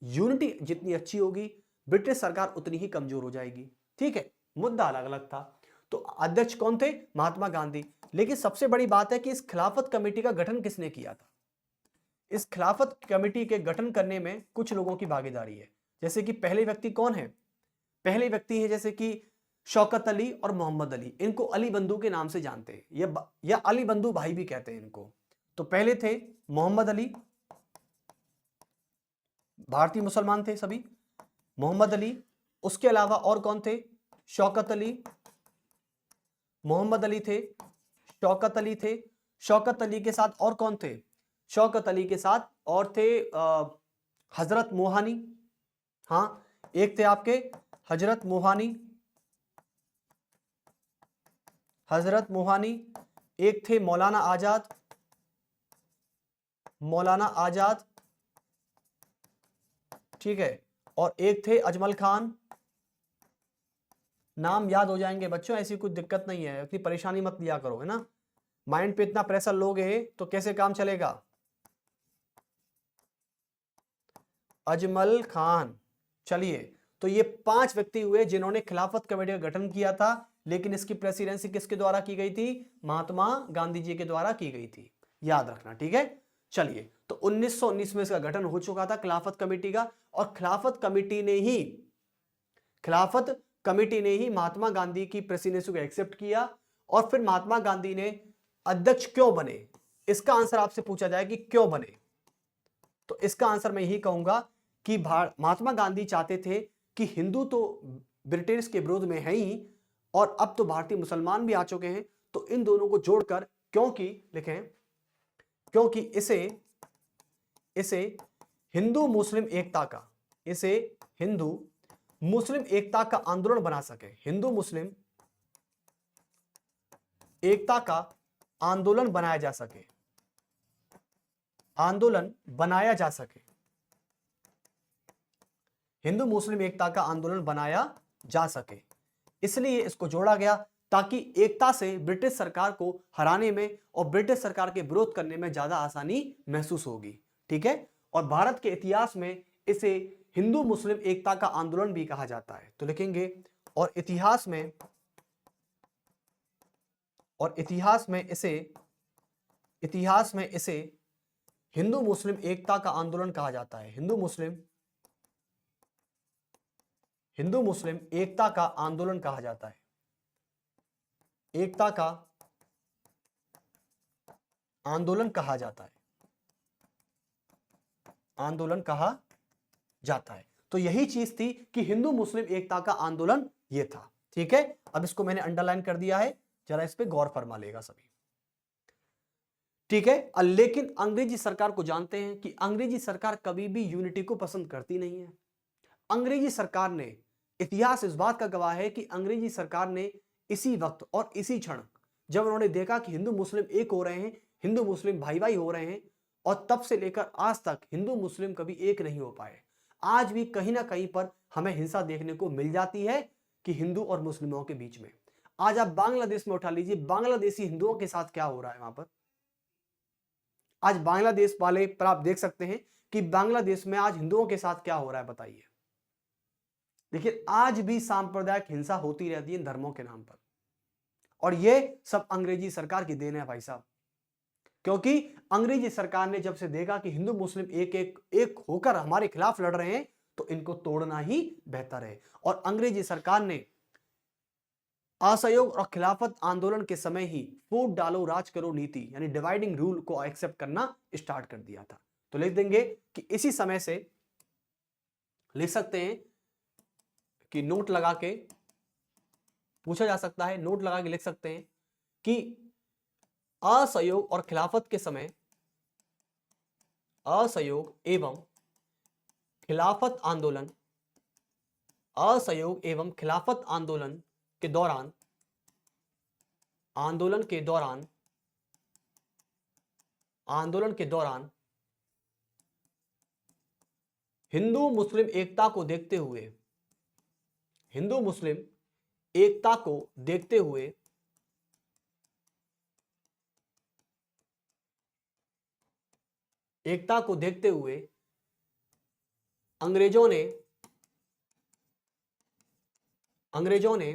यूनिटी जितनी अच्छी होगी, ब्रिटिश सरकार उतनी ही कमजोर हो जाएगी, ठीक है। मुद्दा अलग अलग था। तो अध्यक्ष कौन थे? महात्मा गांधी। लेकिन सबसे बड़ी बात है कि इस खिलाफत कमेटी का गठन किसने किया था? इस खिलाफत कमेटी के गठन करने में कुछ लोगों की भागीदारी है। जैसे कि पहले व्यक्ति कौन है? पहले व्यक्ति है जैसे कि शौकत अली और मोहम्मद अली, इनको अली बंधु के नाम से जानते हैं, या अली बंधु भाई भी कहते हैं इनको। तो पहले थे मोहम्मद अली, भारतीय मुसलमान थे सभी, मोहम्मद अली। उसके अलावा और कौन थे? शौकत अली, मोहम्मद अली थे, शौकत अली थे। शौकत अली के साथ और कौन थे? शौकत अली के साथ और थे हजरत मोहानी। हाँ, एक थे आपके हजरत मोहानी, एक थे मौलाना आजाद, ठीक है, और एक थे अजमल खान। नाम याद हो जाएंगे बच्चों, ऐसी कोई दिक्कत नहीं है, इतनी परेशानी मत लिया करो, है ना। माइंड पे इतना प्रेशर लोगे तो कैसे काम चलेगा? अजमल खान। चलिए, तो ये 5 व्यक्ति हुए जिन्होंने खिलाफत कमेटी का गठन किया था, लेकिन इसकी प्रेसिडेंसी किसके द्वारा की गई थी? महात्मा गांधी जी के द्वारा की गई थी, याद रखना, ठीक है। चलिए, तो 1919 में इसका गठन हो चुका था खिलाफत कमेटी का, और खिलाफत कमेटी ने ही महात्मा गांधी की प्रेसिडेंसी को एक्सेप्ट किया और फिर महात्मा गांधी ने अध्यक्ष क्यों बने, इसका आंसर आपसे पूछा जाए कि क्यों बने, तो इसका आंसर मैं यही कहूंगा कि महात्मा गांधी चाहते थे कि हिंदू तो ब्रिटिश के विरोध में है ही, और अब तो भारतीय मुसलमान भी आ चुके हैं, तो इन दोनों को जोड़कर, क्योंकि लिखें, क्योंकि इसे हिंदू मुस्लिम एकता का, इसे हिंदू मुस्लिम एकता का आंदोलन बना सके, हिंदू मुस्लिम एकता का आंदोलन बनाया जा सके, आंदोलन बनाया जा सके, हिंदू मुस्लिम एकता का आंदोलन बनाया जा सके, इसलिए इसको जोड़ा गया ताकि एकता से ब्रिटिश सरकार को हराने में और ब्रिटिश सरकार के विरोध करने में ज्यादा आसानी महसूस होगी। ठीक है, और भारत के इतिहास में इसे हिंदू मुस्लिम एकता का आंदोलन भी कहा जाता है। तो लिखेंगे और इतिहास में इसे हिंदू मुस्लिम एकता का आंदोलन कहा जाता है, हिंदू मुस्लिम एकता का आंदोलन कहा जाता है, एकता का आंदोलन कहा जाता है, आंदोलन कहा जाता है। तो यही चीज थी कि हिंदू मुस्लिम एकता का आंदोलन ये था। ठीक है, अब इसको मैंने अंडरलाइन कर दिया है, जरा इस पे गौर फरमा लेगा सभी। ठीक है, लेकिन अंग्रेजी सरकार को जानते हैं कि अंग्रेजी सरकार कभी भी यूनिटी को पसंद करती नहीं है। अंग्रेजी सरकार ने, इतिहास इस बात का गवाह है कि अंग्रेजी सरकार ने इसी वक्त और इसी क्षण जब उन्होंने देखा कि हिंदू मुस्लिम एक हो रहे हैं, हिंदू मुस्लिम भाई भाई हो रहे हैं, और तब से लेकर आज तक हिंदू मुस्लिम कभी एक नहीं हो पाए। आज भी कहीं ना कहीं पर हमें हिंसा देखने को मिल जाती है कि हिंदू और मुस्लिमों के बीच में। आज आप बांग्लादेश में उठा लीजिए, बांग्लादेशी हिंदुओं के साथ क्या हो रहा है वहां पर। आज बांग्लादेश वाले पर आप देख सकते हैं कि बांग्लादेश में आज हिंदुओं के साथ क्या हो रहा है, बताइए। देखिए, आज भी सांप्रदायिक हिंसा होती रहती है धर्मों के नाम पर, और ये सब अंग्रेजी सरकार की देन है भाई साहब। क्योंकि अंग्रेजी सरकार ने जब से देखा कि हिंदू मुस्लिम एक होकर हमारे खिलाफ लड़ रहे हैं, तो इनको तोड़ना ही बेहतर है। और अंग्रेजी सरकार ने असहयोग और खिलाफत आंदोलन के समय ही फूट डालो राज करो नीति यानी डिवाइडिंग रूल को एक्सेप्ट करना स्टार्ट कर दिया था। तो लिख देंगे कि इसी समय से, लिख सकते हैं कि नोट लगा के पूछा जा सकता है, नोट लगा के लिख सकते हैं कि असहयोग और खिलाफत के समय, असहयोग एवं खिलाफत आंदोलन, असहयोग एवं खिलाफत आंदोलन के दौरान, आंदोलन के दौरान हिंदू मुस्लिम एकता को देखते हुए, हिंदू मुस्लिम एकता को देखते हुए अंग्रेजों ने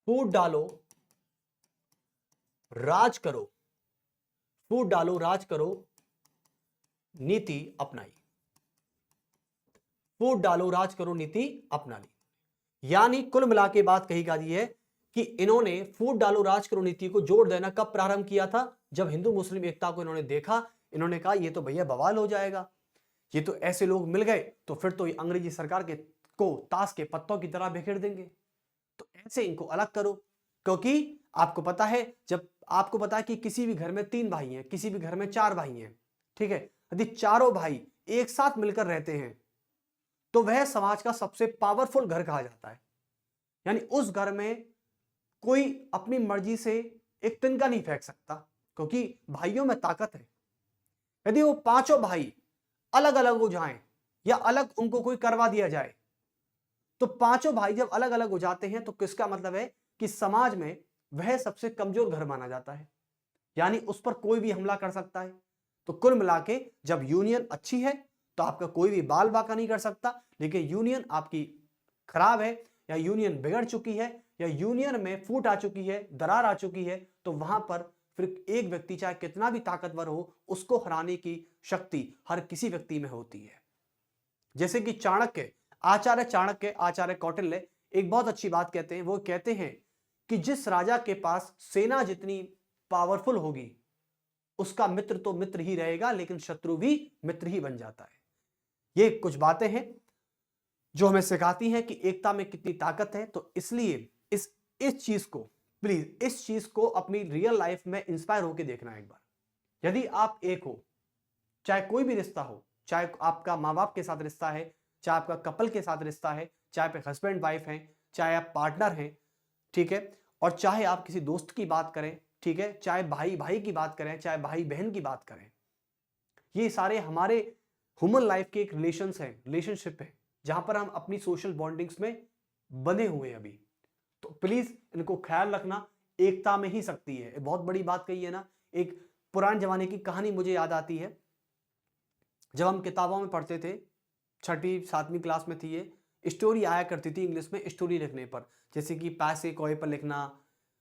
फूट डालो राज करो, फूट डालो राज करो नीति अपनाई, फूट डालो राज करो नीति अपना ली। यानी कुल मिला के बात कही गई है कि इन्होंने फूट डालो राज करो नीति को जोड़ देना कब प्रारंभ किया था, जब हिंदू मुस्लिम एकता को इन्होंने देखा। इन्होंने कहा ये तो भैया बवाल हो जाएगा, ये तो ऐसे लोग मिल गए तो फिर तो अंग्रेजी सरकार के को ताश के पत्तों की तरह बिखेर देंगे, तो ऐसे इनको अलग करो। क्योंकि आपको पता है, जब आपको पता है कि किसी भी घर में 3 भाई हैं, किसी भी घर में 4 भाई हैं, ठीक है, यदि चारों भाई एक साथ मिलकर रहते हैं तो वह समाज का सबसे पावरफुल घर कहा जाता है। यानी उस घर में कोई अपनी मर्जी से एक तिनका नहीं फेंक सकता, क्योंकि भाइयों में ताकत है। यदि वो 5 भाई अलग अलग हो जाएं या अलग उनको कोई करवा दिया जाए, तो 5 भाई जब अलग अलग हो जाते हैं तो किसका मतलब है कि समाज में वह सबसे कमजोर घर माना जाता है, यानी उस पर कोई भी हमला कर सकता है। तो कुल मिला के जब यूनियन अच्छी है तो आपका कोई भी बाल बाका नहीं कर सकता, लेकिन यूनियन आपकी खराब है या यूनियन बिगड़ चुकी है या यूनियन में फूट आ चुकी है, दरार आ चुकी है, तो वहां पर फिर एक व्यक्ति चाहे कितना भी ताकतवर हो, उसको हराने की शक्ति हर किसी व्यक्ति में होती है। जैसे कि चाणक्य आचार्य चाणक्य, आचार्य कौटिल्य एक बहुत अच्छी बात कहते हैं। वो कहते हैं कि जिस राजा के पास सेना जितनी पावरफुल होगी उसका मित्र तो मित्र ही रहेगा, लेकिन शत्रु भी मित्र ही बन जाता है। ये कुछ बातें हैं जो हमें सिखाती हैं कि एकता में कितनी ताकत है। तो इसलिए इस चीज को, प्लीज इस चीज को अपनी रियल लाइफ में इंस्पायर होकर देखना एक बार। यदि आप एक हो, चाहे कोई भी रिश्ता हो, चाहे आपका माँ बाप के साथ रिश्ता है, चाहे आपका कपल के साथ रिश्ता है, चाहे आप हस्बैंड वाइफ हैं, चाहे आप पार्टनर हैं, ठीक है, और चाहे आप किसी दोस्त की बात करें, ठीक है, चाहे भाई भाई की बात करें, चाहे भाई बहन की बात करें, ये सारे हमारे ह्यूमन लाइफ के एक रिलेशनशिप है जहां पर हम अपनी सोशल बॉन्डिंग्स में बने हुए हैं अभी। तो प्लीज इनको ख्याल रखना, एकता में ही शक्ति है। बहुत बड़ी बात कही है ना। एक पुराने जमाने की कहानी मुझे याद आती है, जब हम किताबों में पढ़ते थे, 6वीं 7वीं क्लास में थी, ये स्टोरी आया करती थी इंग्लिश में स्टोरी लिखने पर, जैसे कि पैसे कोए पर लिखना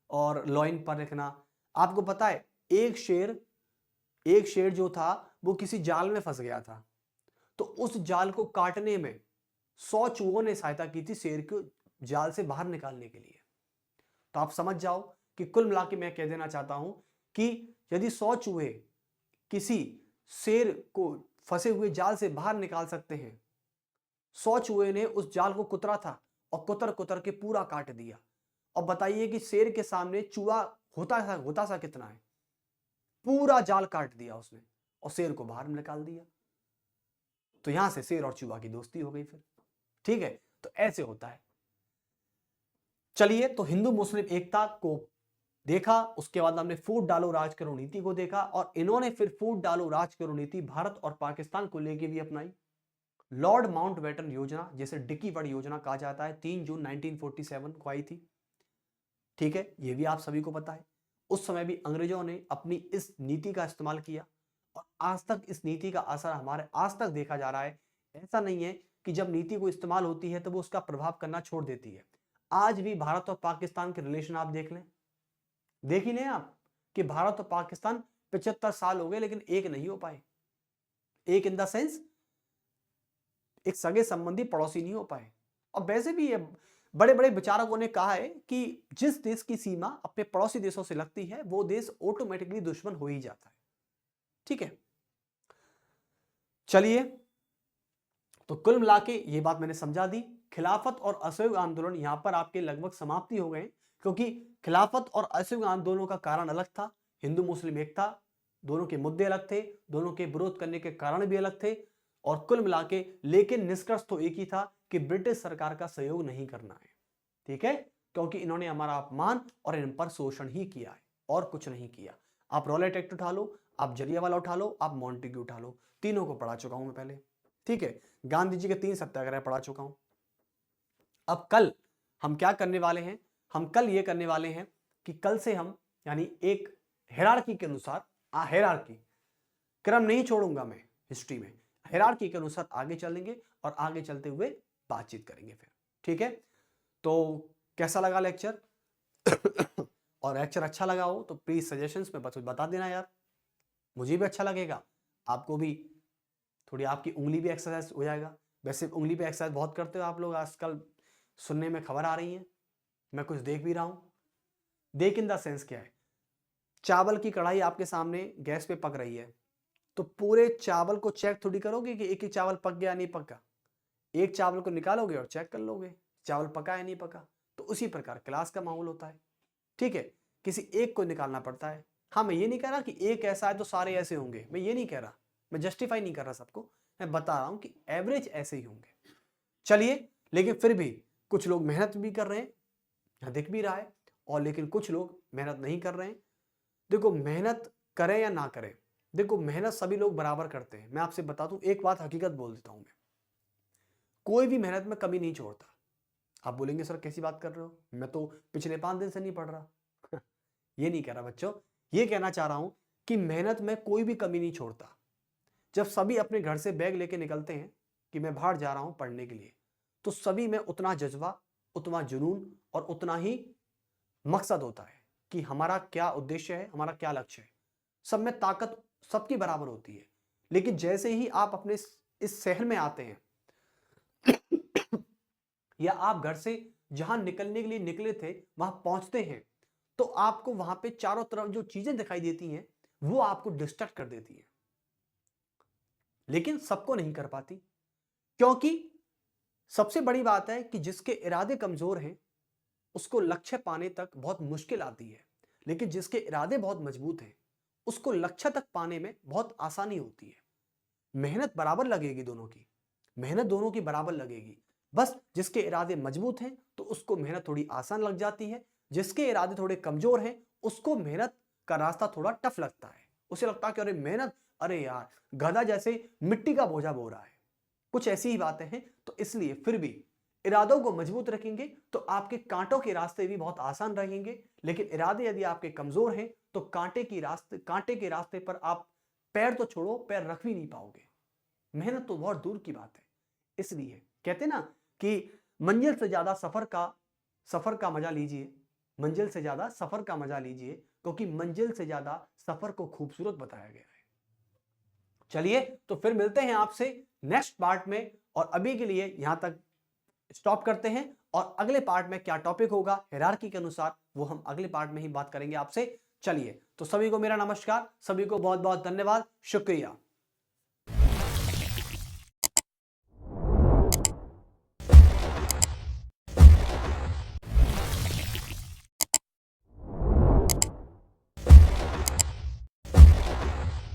और लॉइन पर लिखना। आपको पता है एक शेर जो था वो किसी जाल में फंस गया था, तो उस जाल को काटने में 100 चूहों ने सहायता की थी शेर को जाल से बाहर निकालने के लिए। तो आप समझ जाओ कि कुल मिला के मैं कह देना चाहता हूं कि यदि 100 चूहे किसी शेर को फंसे हुए जाल से बाहर निकाल सकते हैं, 100 चूहे ने उस जाल को कुतरा था और कुतर कुतर के पूरा काट दिया। और बताइए कि शेर के सामने चूहा होता सा कितना है, पूरा जाल काट दिया उसने और शेर को बाहर निकाल दिया। तो यहां से शेर और चूहा की दोस्ती हो गई फिर, ठीक है। तो ऐसे होता है। चलिए, तो हिंदू मुस्लिम एकता को देखा, उसके बाद हमने फूट डालो राज करो नीति को देखा, और इन्होंने फिर फूट डालो राज करो नीति भारत और पाकिस्तान को लेकर भी अपनाई। लॉर्ड माउंटबेटन योजना, जैसे डिकीवर्ड योजना कहा जाता है, 3 जून 1947 को आई थी, ठीक है, ये भी आप सभी को पता है। उस समय भी अंग्रेजों ने अपनी इस नीति का इस्तेमाल किया और आज तक इस नीति का असर हमारे आज तक देखा जा रहा है। ऐसा नहीं है कि जब नीति को इस्तेमाल होती है तो वो उसका प्रभाव करना छोड़ देती है। आज भी भारत और पाकिस्तान के रिलेशन आप देख ही लें आप कि भारत और पाकिस्तान 75 साल हो गए लेकिन एक नहीं हो पाए। एक इन द सेंस एक सगे संबंधी पड़ोसी नहीं हो पाए। और वैसे भी ये बड़े बड़े विचारकों ने कहा है कि जिस देश की सीमा अपने पड़ोसी देशों से लगती है वो देश ऑटोमेटिकली दुश्मन हो ही जाता है, ठीक है। चलिए, तो कुल मिला के ये बात मैंने समझा दी। खिलाफत और असहयोग आंदोलन यहां पर आपके लगभग समाप्ति हो गए, क्योंकि खिलाफत और असहयोग आंदोलनों का कारण अलग था, हिंदू मुस्लिम एकता दोनों के मुद्दे अलग थे, दोनों के विरोध करने के कारण भी अलग थे। और कुल मिला के लेकिन निष्कर्ष तो एक ही था कि ब्रिटिश सरकार का सहयोग नहीं करना है, ठीक है, क्योंकि इन्होंने हमारा अपमान और इन पर शोषण ही किया है और कुछ नहीं किया। आप रॉलेट एक्ट उठा लो, आप जलियांवाला उठा लो, आप मॉन्टेग्यू उठा लो, तीनों को पढ़ा चुका हूं मैं पहले, ठीक है। गांधी जी के 3 सत्याग्रह पढ़ा चुका हूं। अब कल हम क्या करने वाले हैं, हम कल ये करने वाले हैं कि कल से हम यानी एक हायरार्की के अनुसार, हायरार्की क्रम नहीं छोड़ूंगा मैं हिस्ट्री में, हायरार्की के अनुसार आगे चलेंगे और आगे चलते हुए बातचीत करेंगे फिर, ठीक है। तो कैसा लगा लेक्चर और लेक्चर अच्छा लगा हो तो प्लीज सजेशंस में बता देना यार, मुझे भी अच्छा लगेगा, आपको भी थोड़ी आपकी उंगली भी एक्सरसाइज हो जाएगा। वैसे उंगली पे एक्सरसाइज बहुत करते हो आप लोग आजकल, सुनने में खबर आ रही है, मैं कुछ देख भी रहा हूं। देख इन द सेंस क्या है, चावल की कढ़ाई आपके सामने गैस पे पक रही है, तो पूरे चावल को चेक थोड़ी करोगे कि एक ही चावल पक गया नहीं पका, एक चावल को निकालोगे और चेक कर लोगे चावल पका है नहीं पका। तो उसी प्रकार क्लास का माहौल होता है, ठीक है, किसी एक को निकालना पड़ता है। हाँ, मैं ये नहीं कह रहा कि एक ऐसा है तो सारे ऐसे होंगे, मैं ये नहीं कह रहा, मैं जस्टिफाई नहीं कर रहा सबको, मैं बता रहा हूं कि एवरेज ऐसे ही होंगे। चलिए, लेकिन फिर भी कुछ लोग मेहनत भी कर रहे हैं, यहां दिख भी रहा है, और लेकिन कुछ लोग मेहनत नहीं कर रहे हैं। देखो, मेहनत करें या ना करें, देखो मेहनत सभी लोग बराबर करते हैं। मैं आपसे बता दूं एक बात, हकीकत बोल देता हूं मैं, कोई भी मेहनत में कमी नहीं छोड़ता। आप बोलेंगे सर कैसी बात कर रहे हो, मैं तो पिछले 5 दिन से नहीं पढ़ रहा ये नहीं कह रहा बच्चों, ये कहना चाह रहा हूं कि मेहनत में कोई भी कमी नहीं छोड़ता। जब सभी अपने घर से बैग लेके निकलते हैं कि मैं बाहर जा रहा हूं पढ़ने के लिए, तो सभी में उतना जज्बा, उतना जुनून और उतना ही मकसद होता है कि हमारा क्या उद्देश्य है, हमारा क्या लक्ष्य है। सब में ताकत सबकी बराबर होती है। लेकिन जैसे ही आप अपने इस शहर में आते हैं या आप घर से जहां निकलने के लिए निकले थे वहां पहुंचते हैं, तो आपको वहां पे चारों तरफ जो चीजें दिखाई देती हैं वो आपको डिस्ट्रैक्ट कर देती हैं, लेकिन सबको नहीं कर पाती। क्योंकि सबसे बड़ी बात है कि जिसके इरादे कमजोर हैं उसको लक्ष्य पाने तक बहुत मुश्किल आती है, लेकिन जिसके इरादे बहुत मजबूत हैं उसको लक्ष्य तक पाने में बहुत आसानी होती है। मेहनत बराबर लगेगी, दोनों की मेहनत दोनों की बराबर लगेगी। बस जिसके इरादे मजबूत हैं तो उसको मेहनत थोड़ी आसान लग जाती है, जिसके इरादे थोड़े कमजोर हैं उसको मेहनत का रास्ता थोड़ा टफ लगता है। उसे लगता है कि अरे मेहनत, अरे यार गधा जैसे मिट्टी का बोझा बो रहा है। कुछ ऐसी ही बातें हैं। तो इसलिए फिर भी इरादों को मजबूत रखेंगे तो आपके कांटों के रास्ते भी बहुत आसान रहेंगे, लेकिन इरादे यदि आपके कमजोर हैं तो कांटे के रास्ते पर आप पैर तो छोड़ो, पैर रख भी नहीं पाओगे। मेहनत तो बहुत दूर की बात है। इसलिए कहते ना कि मंजिल से ज्यादा सफर का मजा लीजिए, मंजिल से ज्यादा सफर का मजा लीजिए, क्योंकि मंजिल से ज्यादा सफर को खूबसूरत बताया गया है। चलिए तो फिर मिलते हैं आपसे नेक्स्ट पार्ट में, और अभी के लिए यहां तक स्टॉप करते हैं, और अगले पार्ट में क्या टॉपिक होगा हायरार्की के अनुसार वो हम अगले पार्ट में ही बात करेंगे आपसे। चलिए तो सभी को मेरा नमस्कार, सभी को बहुत बहुत धन्यवाद, शुक्रिया।